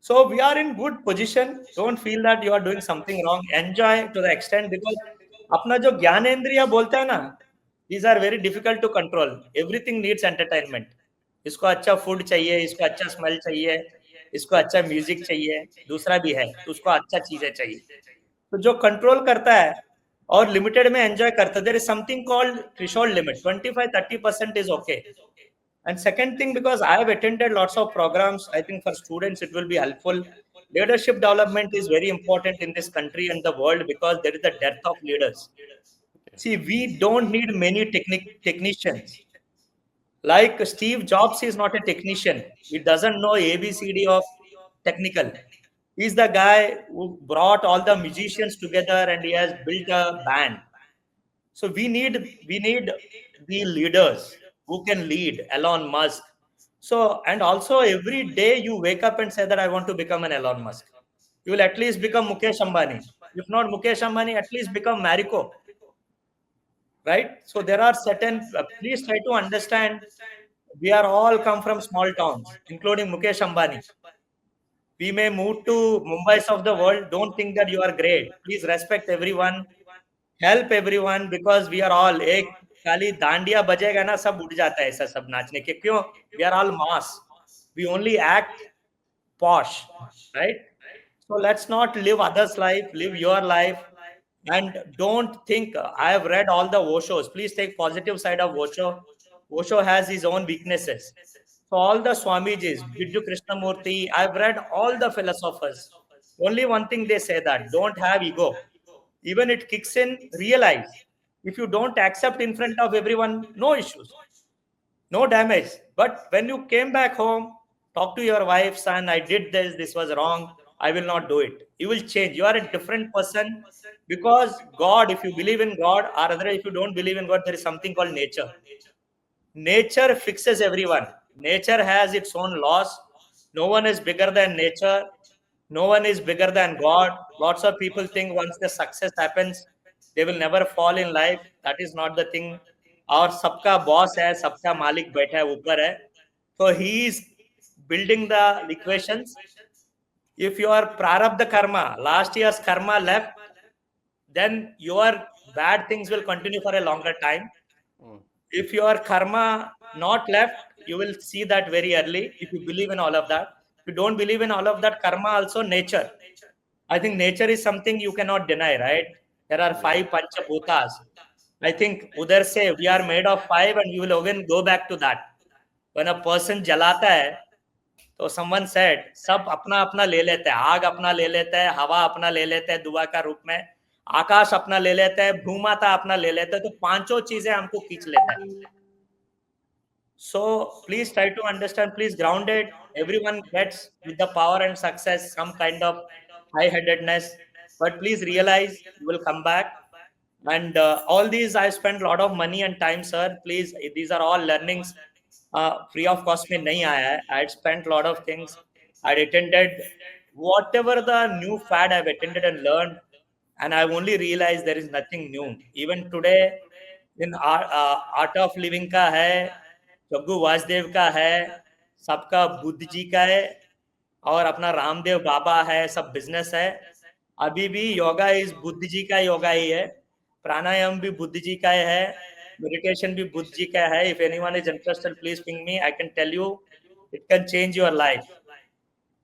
So we are in good position. Don't feel that you are doing something wrong. Enjoy to the extent because अपना जो ज्ञानेंद्रिय बोलता है ना, these are very difficult to control. Everything needs entertainment. इसको अच्छा food चाहिए, इसको अच्छा smell चाहिए. इसको अच्छा म्यूजिक चाहिए, दूसरा भी है तो उसको अच्छा चीजें चाहिए। तो जो कंट्रोल करता है और लिमिटेड में एंजॉय करता है, there is something called threshold limit, 25-30% is okay. And second thing, because I have attended lots of programs, I think for students it will be helpful. Leadership development is very important in this country and the world because there is a dearth of leaders. See, we don't need many technicians. Like Steve Jobs is not a technician. He doesn't know ABCD of technical. He's the guy who brought all the musicians together and he has built a band. So we need the leaders who can lead. Elon Musk. So and also every day you wake up and say that I want to become an Elon Musk. You will at least become Mukesh Ambani. If not Mukesh Ambani, at least become Mariko, right? So there are certain. Please try to understand. We are all come from small towns, including Mukesh Ambani. We may move to Mumbai's of the world. Don't think that you are great. Please respect everyone. Help everyone because we are all एक खाली दांडिया बजेगा ना सब उठ जाता है ऐसा सब नाचने के क्यों we are all mass we only act posh, right? So let's not live others life, live your life. And don't think I have read all the Oshos. Please take positive side of Osho. Osho has his own weaknesses. So all the Swamijis, Bidju Krishnamurti, I've read all the philosophers. Only one thing they say that don't have ego. Even it kicks in, realize. If you don't accept in front of everyone, no issues, no damage. But when you came back home, talk to your wife, son, I did this, this was wrong, I will not do it. You will change. You are a different person because God, if you believe in God, or other, if you don't believe in God, there is something called nature. Nature fixes everyone. Nature has its own laws. No one is bigger than nature. No one is bigger than God. Lots of people think once the success happens, they will never fall in life. That is not the thing. और सबका boss है, सबका मालिक बैठा है ऊपर है. So he is building the equations. If your prarabdha karma, last year's karma left, then your bad things will continue for a longer time. If your karma not left, you will see that very early if you believe in all of that. If you don't believe in all of that, karma also nature. I think nature is something you cannot deny, right? There are five panchabhutas. I think Udar say we are made of five and we will again go back to that. When a person jalata hai, तो someone said सब अपना अपना ले लेते हैं, आग अपना ले लेते हैं, हवा अपना ले लेते हैं दुआ का रूप में, आकाश अपना ले लेते हैं, भूमाता अपना ले लेते हैं, तो पांचों चीजें हमको खींच लेता है. So please try to understand, please ground it. Everyone gets with the power and success some kind of high-headedness, but please realize you will come back. And all these I spent a lot of money and time, sir. Please, these are all learnings. Free of cost में नहीं आया है. I had spent a lot of things. I attended whatever the new fad I've attended and learned, and I've only realized there is nothing new. Even today, in art of living का है, जग्गू वासुदेव का है, सबका बुद्ध जी का है, और अपना रामदेव बाबा है, सब बिजनेस है. अभी भी योगा इज बुद्ध जी का योगा ही है, प्राणायाम भी बुद्ध जी का है, मेडिटेशन भी बुद्ध जी का है. If anyone is interested please ping me, I can tell you it can change your life.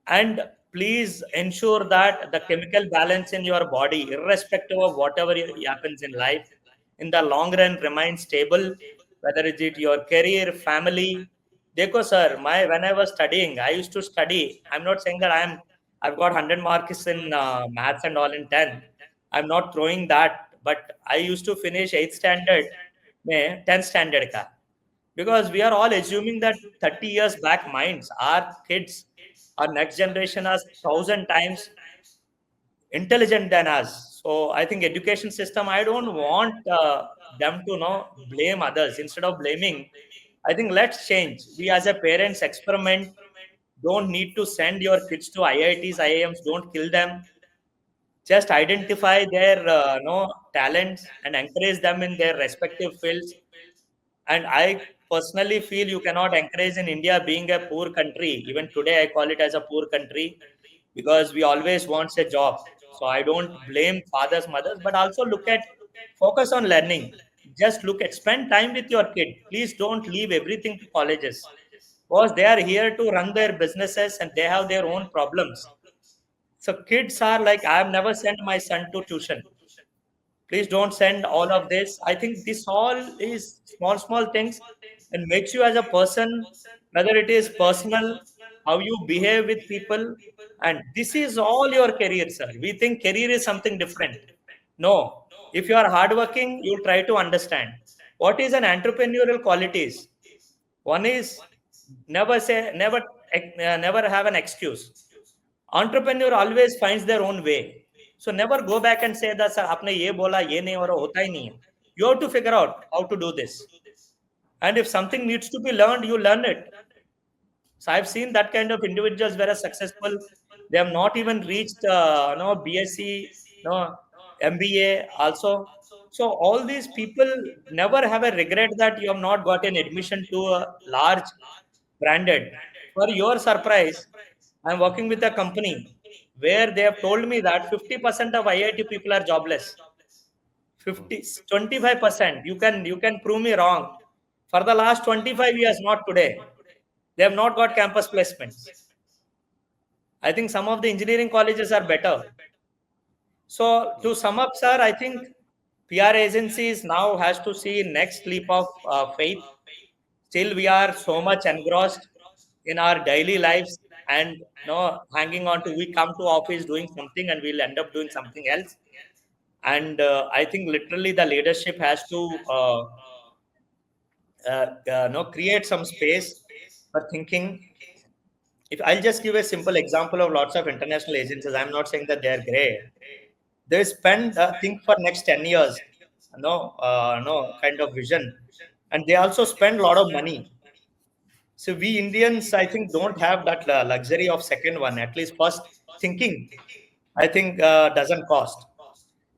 And please ensure that the chemical balance in your body, irrespective of whatever happens in life, in the long run remains stable, whether it's it your career, family. Dekho sir, when I was studying, I used to study. I'm not saying that I've got 100 marks in maths and all in 10. I'm not throwing that, but I used to finish 8th standard mein 10th standard ka, because we are all assuming that 30 years back minds, our kids, our next generation are 1,000 times intelligent than us. So I think education system, I don't want them to blame others. Instead of blaming, I think let's change. We as a parents experiment. Don't need to send your kids to IITs, IIMs. Don't kill them. Just identify their talents and encourage them in their respective fields. And I personally feel you cannot encourage in India being a poor country. Even today, I call it as a poor country because we always want a job. So I don't blame fathers, mothers, but also focus on learning. Just spend time with your kid. Please don't leave everything to colleges. because they are here to run their businesses and they have their own problems. So kids are like, I have never sent my son to tuition. Please don't send all of this. I think this all is small things and makes you as a person, whether it is personal, how you behave with people, and this is all your career, sir. We think career is something different. No, if you are hardworking, you'll try to understand what is an entrepreneurial qualities. One is never say never have an excuse. Entrepreneur always finds their own way. So never go back and say that sir आपने ये बोला ये नहीं हो रहा होता ही नहीं है. You have to figure out how to do this. And if something needs to be learned, you learn it. So I've seen that kind of individuals very successful. They have not even reached no BSc, no MBA also. So all these people never have a regret that you have not got an admission to a large branded. For your surprise, I'm working with a company where they have told me that 50% of IIT people are jobless. 50, 25%. You can prove me wrong. For the last 25 years, not today. They have not got campus placements. I think some of the engineering colleges are better. So to sum up, sir, I think PR agencies now has to see next leap of faith. Still, we are so much engrossed in our daily lives and hanging on to we come to office doing something and we'll end up doing something else. And I think literally the leadership has to create some space for thinking. If I'll just give a simple example of lots of international agencies, I'm not saying that they're great. They spend think for next 10 years, kind of vision, and they also spend a lot of money. So we Indians, I think, don't have that luxury of second one. At least first thinking, I think, doesn't cost.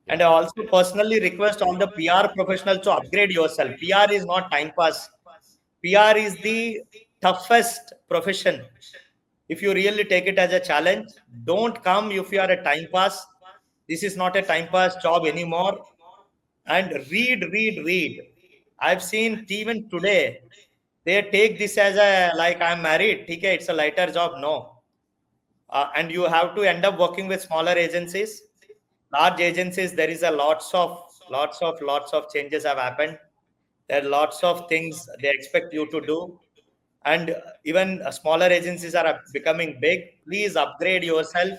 And I also personally request all the PR professionals to upgrade yourself. PR is not time pass. PR is the toughest profession. If you really take it as a challenge, don't come if you are a time pass. This is not a time pass job anymore. And read. I've seen even today, they take this as a like I'm married. Okay, it's a lighter job. No, and you have to end up working with smaller agencies. Large agencies, there is a lots of changes have happened. There are lots of things they expect you to do, and even smaller agencies are becoming big. Please upgrade yourself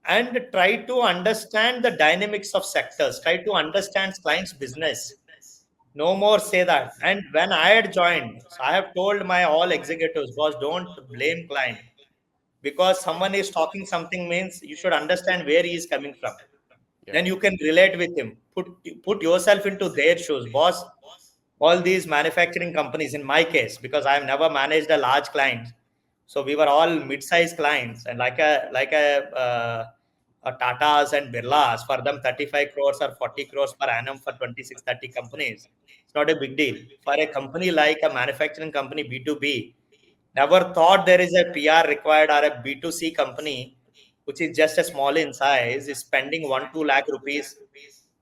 and try to understand the dynamics of sectors. Try to understand clients' business. No more say that. And when I had joined, so I have told my all executives, boss, don't blame client because someone is talking something means you should understand where he is coming from. Yeah. Then you can relate with him. Put yourself into their shoes, boss. All these manufacturing companies, in my case, because I have never managed a large client, so we were all mid-sized clients, and a Tatas and Birlas, for them 35 crores or 40 crores per annum for 26, 30 companies. It's not a big deal. For a company like a manufacturing company, B2B, never thought there is a PR required, or a B2C company, which is just a small in size, is spending 1-2 lakh rupees.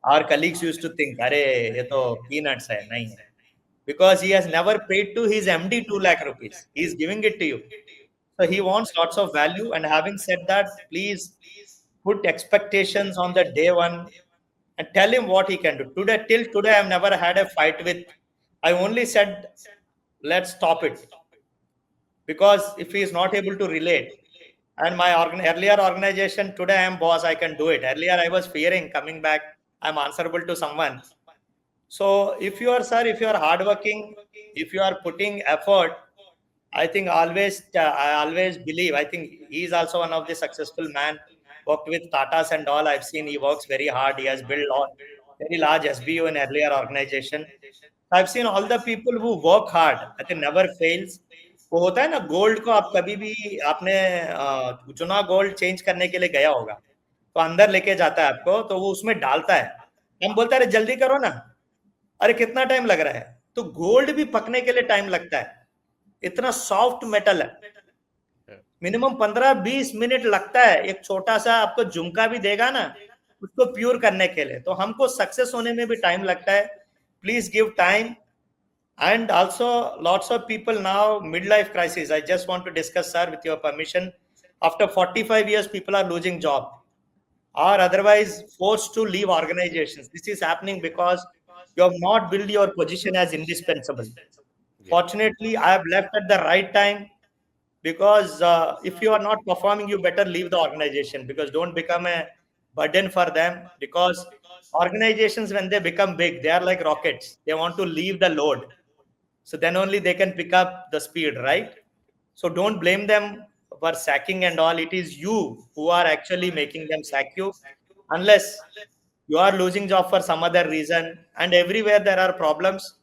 Our colleagues used to think, "Arey, ye to peanuts hai." Nahi hai. Because he has never paid to his MD 2 lakh rupees. He is giving it to you. So he wants lots of value. And having said that, please put expectations on the day one and tell him what he can do. Till today, I've never had a fight with. I only said, let's stop it. Because if he is not able to relate, and my earlier organization, today I am boss, I can do it. Earlier I was fearing coming back, I'm answerable to someone. So if you are, sir, if you are hardworking, if you are putting effort, I think I always believe, I think he is also one of the successful man, worked with Tatas and all. I've seen he works very hard. He has built very large SBU in earlier organization. I've seen all the people who work hard, I think never fails. वो होता है ना, gold को आप कभी भी आपने चुना गोल्ड चेंज करने के लिए गया होगा, तो अंदर लेके जाता है आपको, तो वो उसमें डालता है, हम बोलता है अरे जल्दी करो ना, अरे कितना टाइम लग रहा है, तो गोल्ड भी पकने के लिए टाइम लगता है, इतना सॉफ्ट मेटल है, मिनिमम 15-20 मिनट लगता है, एक छोटा सा आपको झुमका भी देगा ना उसको प्योर करने के लिए, तो हमको सक्सेस होने में भी टाइम लगता है. Please give time And also lots of people now midlife crisis. I just want to discuss, sir, with your permission. After 45 years, people are losing job or otherwise forced to leave organizations. This is happening because you have not built your position as indispensable. Yeah. Fortunately, I have left at the right time because if you are not performing, you better leave the organization because don't become a burden for them. Because organizations, when they become big, they are like rockets. They want to leave the load. So then only they can pick up the speed, right? So don't blame them for sacking and all. It is you who are actually making them sack you, unless you are losing job for some other reason. And everywhere there are problems.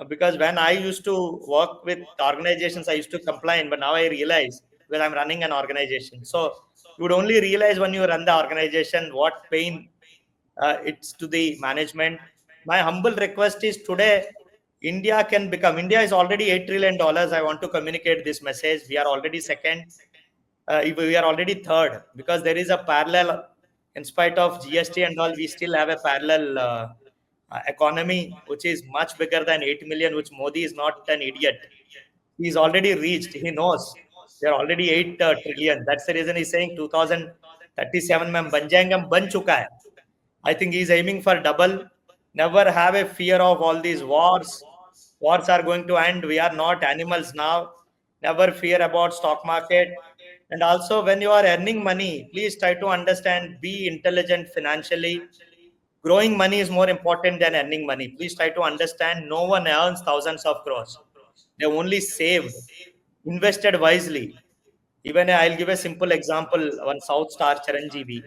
Because when I used to work with organizations, I used to complain, but now I realize when I'm running an organization. So you would only realize when you run the organization what pain it's to the management. My humble request is today, India is already $8 trillion. I want to communicate this message. We are already second. We are already third because there is a parallel, in spite of GST and all, we still have a parallel economy which is much bigger than 8 million, which Modi is not an idiot. He's already reached, he knows. They're already 8 trillion. That's the reason he's saying 2037 में हम बन जाएंगे हम बन चुका है. I think he's aiming for double. Never have a fear of all these wars. Wars are going to end. We are not animals now. Never fear about stock market. And also, when you are earning money, please try to understand, be intelligent financially. Growing money is more important than earning money. Please try to understand, no one earns thousands of crores. They only saved, invested wisely. Even I'll give a simple example. One South Star Charanjeevi.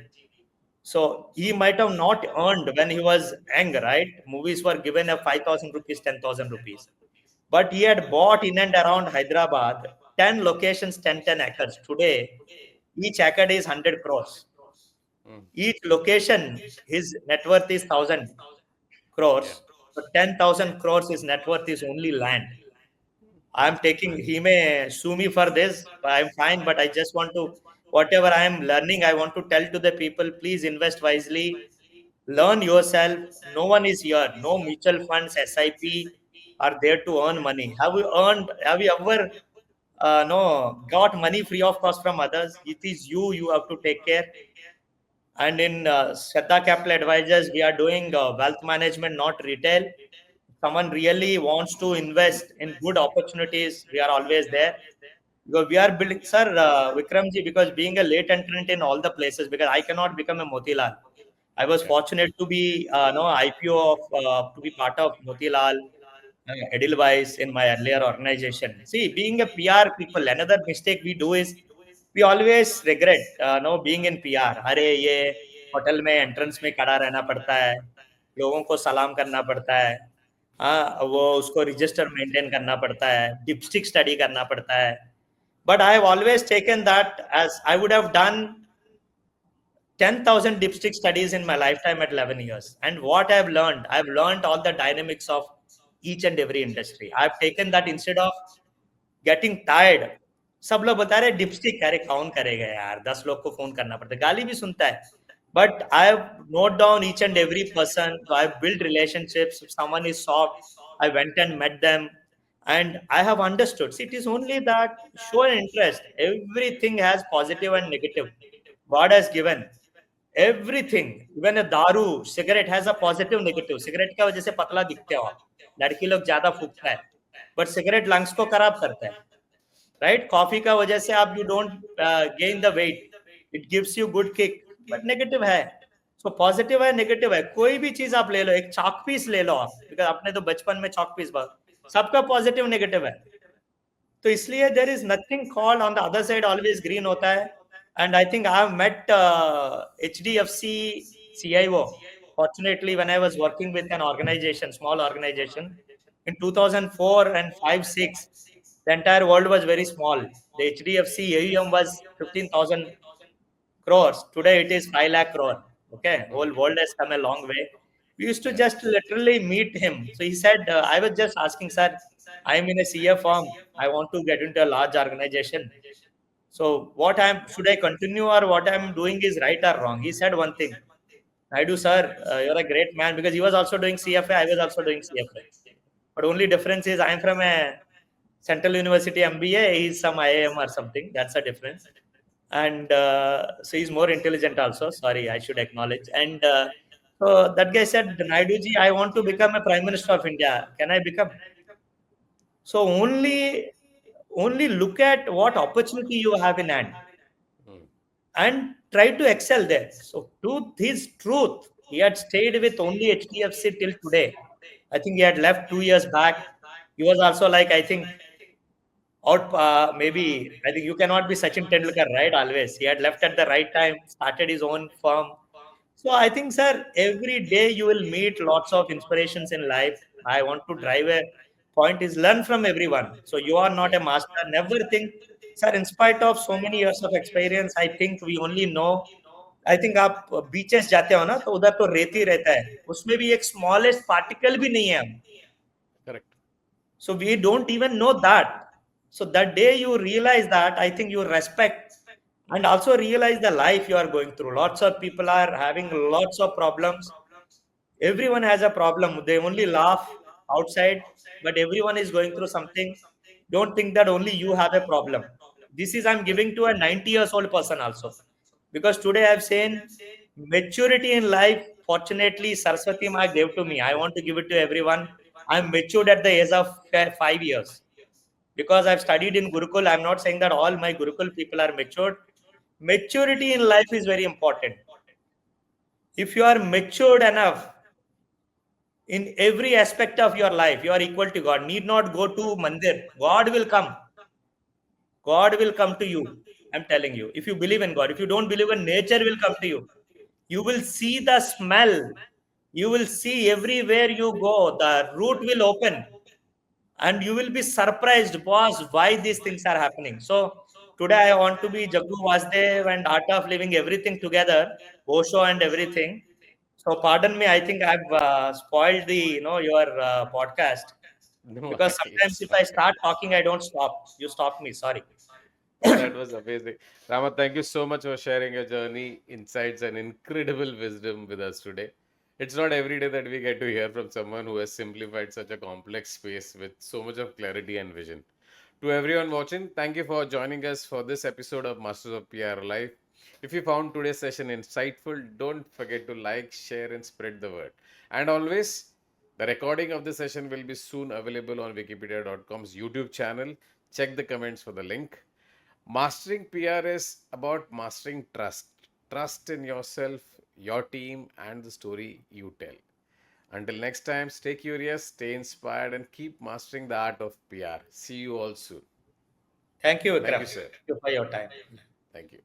So he might have not earned when he was young, right? Movies were given a 5,000 rupees, 10,000 rupees. But he had bought in and around Hyderabad 10 locations, 10 acres. Today, each acre is 100 crores. Mm. Each location, his net worth is 1,000 Yeah. crores. So 10,000 crores, his net worth is only land. I'm That's taking, he may sue me for this, but I'm fine. But I just want to, whatever I am learning, I want to tell to the people, please invest wisely, learn yourself. No one is here. No mutual funds, SIP are there to earn money. Have you ever, no, got money free of cost from others? It is you have to take care. And in Shraddha Capital Advisors, we are doing wealth management, not retail. Someone really wants to invest in good opportunities, we are always there. Because we are building, sir, Vikramji, because being a late entrant in all the places, because I cannot become a Motilal. I was Yeah. fortunate to be no IPO of to be part of Motilal, Edelweiss in my earlier organization. See, being a PR people, another mistake we do is we always regret no being in PR. अरे ये hotel में entrance में खड़ा रहना पड़ता है, लोगों को सलाम करना पड़ता है, हाँ वो उसको रजिस्टर मेंटेन करना पड़ता है, डिपस्टिक स्टडी करना पड़ता है. But I have always taken that as I would have done 10,000 dipstick studies in my lifetime at 11 years. And what I've learned all the dynamics of each and every industry. I've taken that instead of getting tired. सब लोग बता रहे dipstick, अरे कौन करेगा यार, 10 लोग को फोन करना पड़ता है, गाली भी सुनता है. But I have note down each and every person. I have build relationships. Someone is soft, I went and met them and I have understood. See, it is only that show an interest. Everything has positive and negative. God has given everything. Even a दारू cigarette has a positive negative. Cigarette की वजह से पतला दिखते हो आप, लड़की लोग ज्यादा फूकता है, बट सिगरेट लंग्स को खराब करता है, राइट? कॉफी का वजह से आप you don't gain the weight, it gives you good kick, but negative है. सो पॉजिटिव है, नेगेटिव है. कोई भी चीज आप ले लो, एक चॉक पीस ले लो आप, बिकॉज आपने तो बचपन में चॉक पीस, सबका पॉजिटिव नेगेटिव है. तो इसलिए there is nothing called on the other side always green होता है. And I think I have met HDFC CIO fortunately when I was working with an organization, small organization, in 2004 and 5 6, the entire world was very small. The HDFC AUM was 15,000 crores. Today it is 5 lakh crore. Okay, Mm. whole world has come a long way. We used to Yeah. just literally meet him. So he said, I was just asking, sir, I'm in a CA firm. I want to get into a large organization. So what I'm should I continue or what I'm doing is right or wrong? He said one thing. Naidu sir, you're a great man, because he was also doing CFA. I was also doing CFA. But only difference is I'm from a Central University MBA. He's some IIM or something. That's a difference. And so he's more intelligent also. Sorry, I should acknowledge. And so that guy said, Naiduji, I want to become a Prime Minister of India. Can I become? So only look at what opportunity you have in hand Hmm. and try to excel there. So truth is truth. He had stayed with only HDFC till today. I think he had left 2 years back. He was also like, I think, out maybe, I think you cannot be Sachin Tendulkar, right? Always. He had left at the right time, started his own firm. So I think, sir, every day you will meet lots of inspirations in life. I want to drive a point is learn from everyone. So you are not Yeah. a master. Never think, sir, in spite of so many years of experience, I think we only know. I think आप beaches जाते हो ना तो उधर तो रेती रहता है उसमें भी एक स्मॉलेस्ट पार्टिकल भी नहीं है हम Correct. so we don't even know that. So that day you realize that, I think you respect and also realize the life you are going through. Lots of people are having lots of problems. Everyone has a problem. They only laugh outside, but everyone is going through something. Don't think that only you have a problem. This is I'm Correct. giving to a 90 years old person also. Because today I've seen maturity in life. Fortunately, Saraswati Ma gave to me. I want to give it to everyone. I'm matured at the age of 5 years because I've studied in Gurukul. I'm not saying that all my Gurukul people are matured. Maturity in life is very important. If you are matured enough in every aspect of your life, you are equal to God. Need not go to Mandir. God will come. God will come to you. I'm telling you. If you believe in God, if you don't believe in nature, will come to you. You will see the smell. You will see everywhere you go. The root will open and you will be surprised, boss, why these things are happening. So today I want to be Jaggu Vasudev and art of living everything together, Osho and everything. So pardon me, I think I've spoiled the your podcast No, because it's sometimes if I fine. start talking I don't stop. You stop me, sorry. That was amazing. Rama, thank you so much for sharing your journey, insights, and incredible wisdom with us today. It's not every day that we get to hear from someone who has simplified such a complex space with so much of clarity and vision. To everyone watching, thank you for joining us for this episode of Masters of PR Live. If you found today's session insightful, don't forget to like, share, and spread the word. And always, the recording of the session will be soon available on Wikipedia.com's YouTube channel. Check the comments for the link. Mastering PR is about mastering trust. Trust in yourself, your team, and the story you tell. Until next time, stay curious, stay inspired, and keep mastering the art of PR. See you all soon. Thank you, Thank Vikram. you, sir. Thank you for your time. Thank you.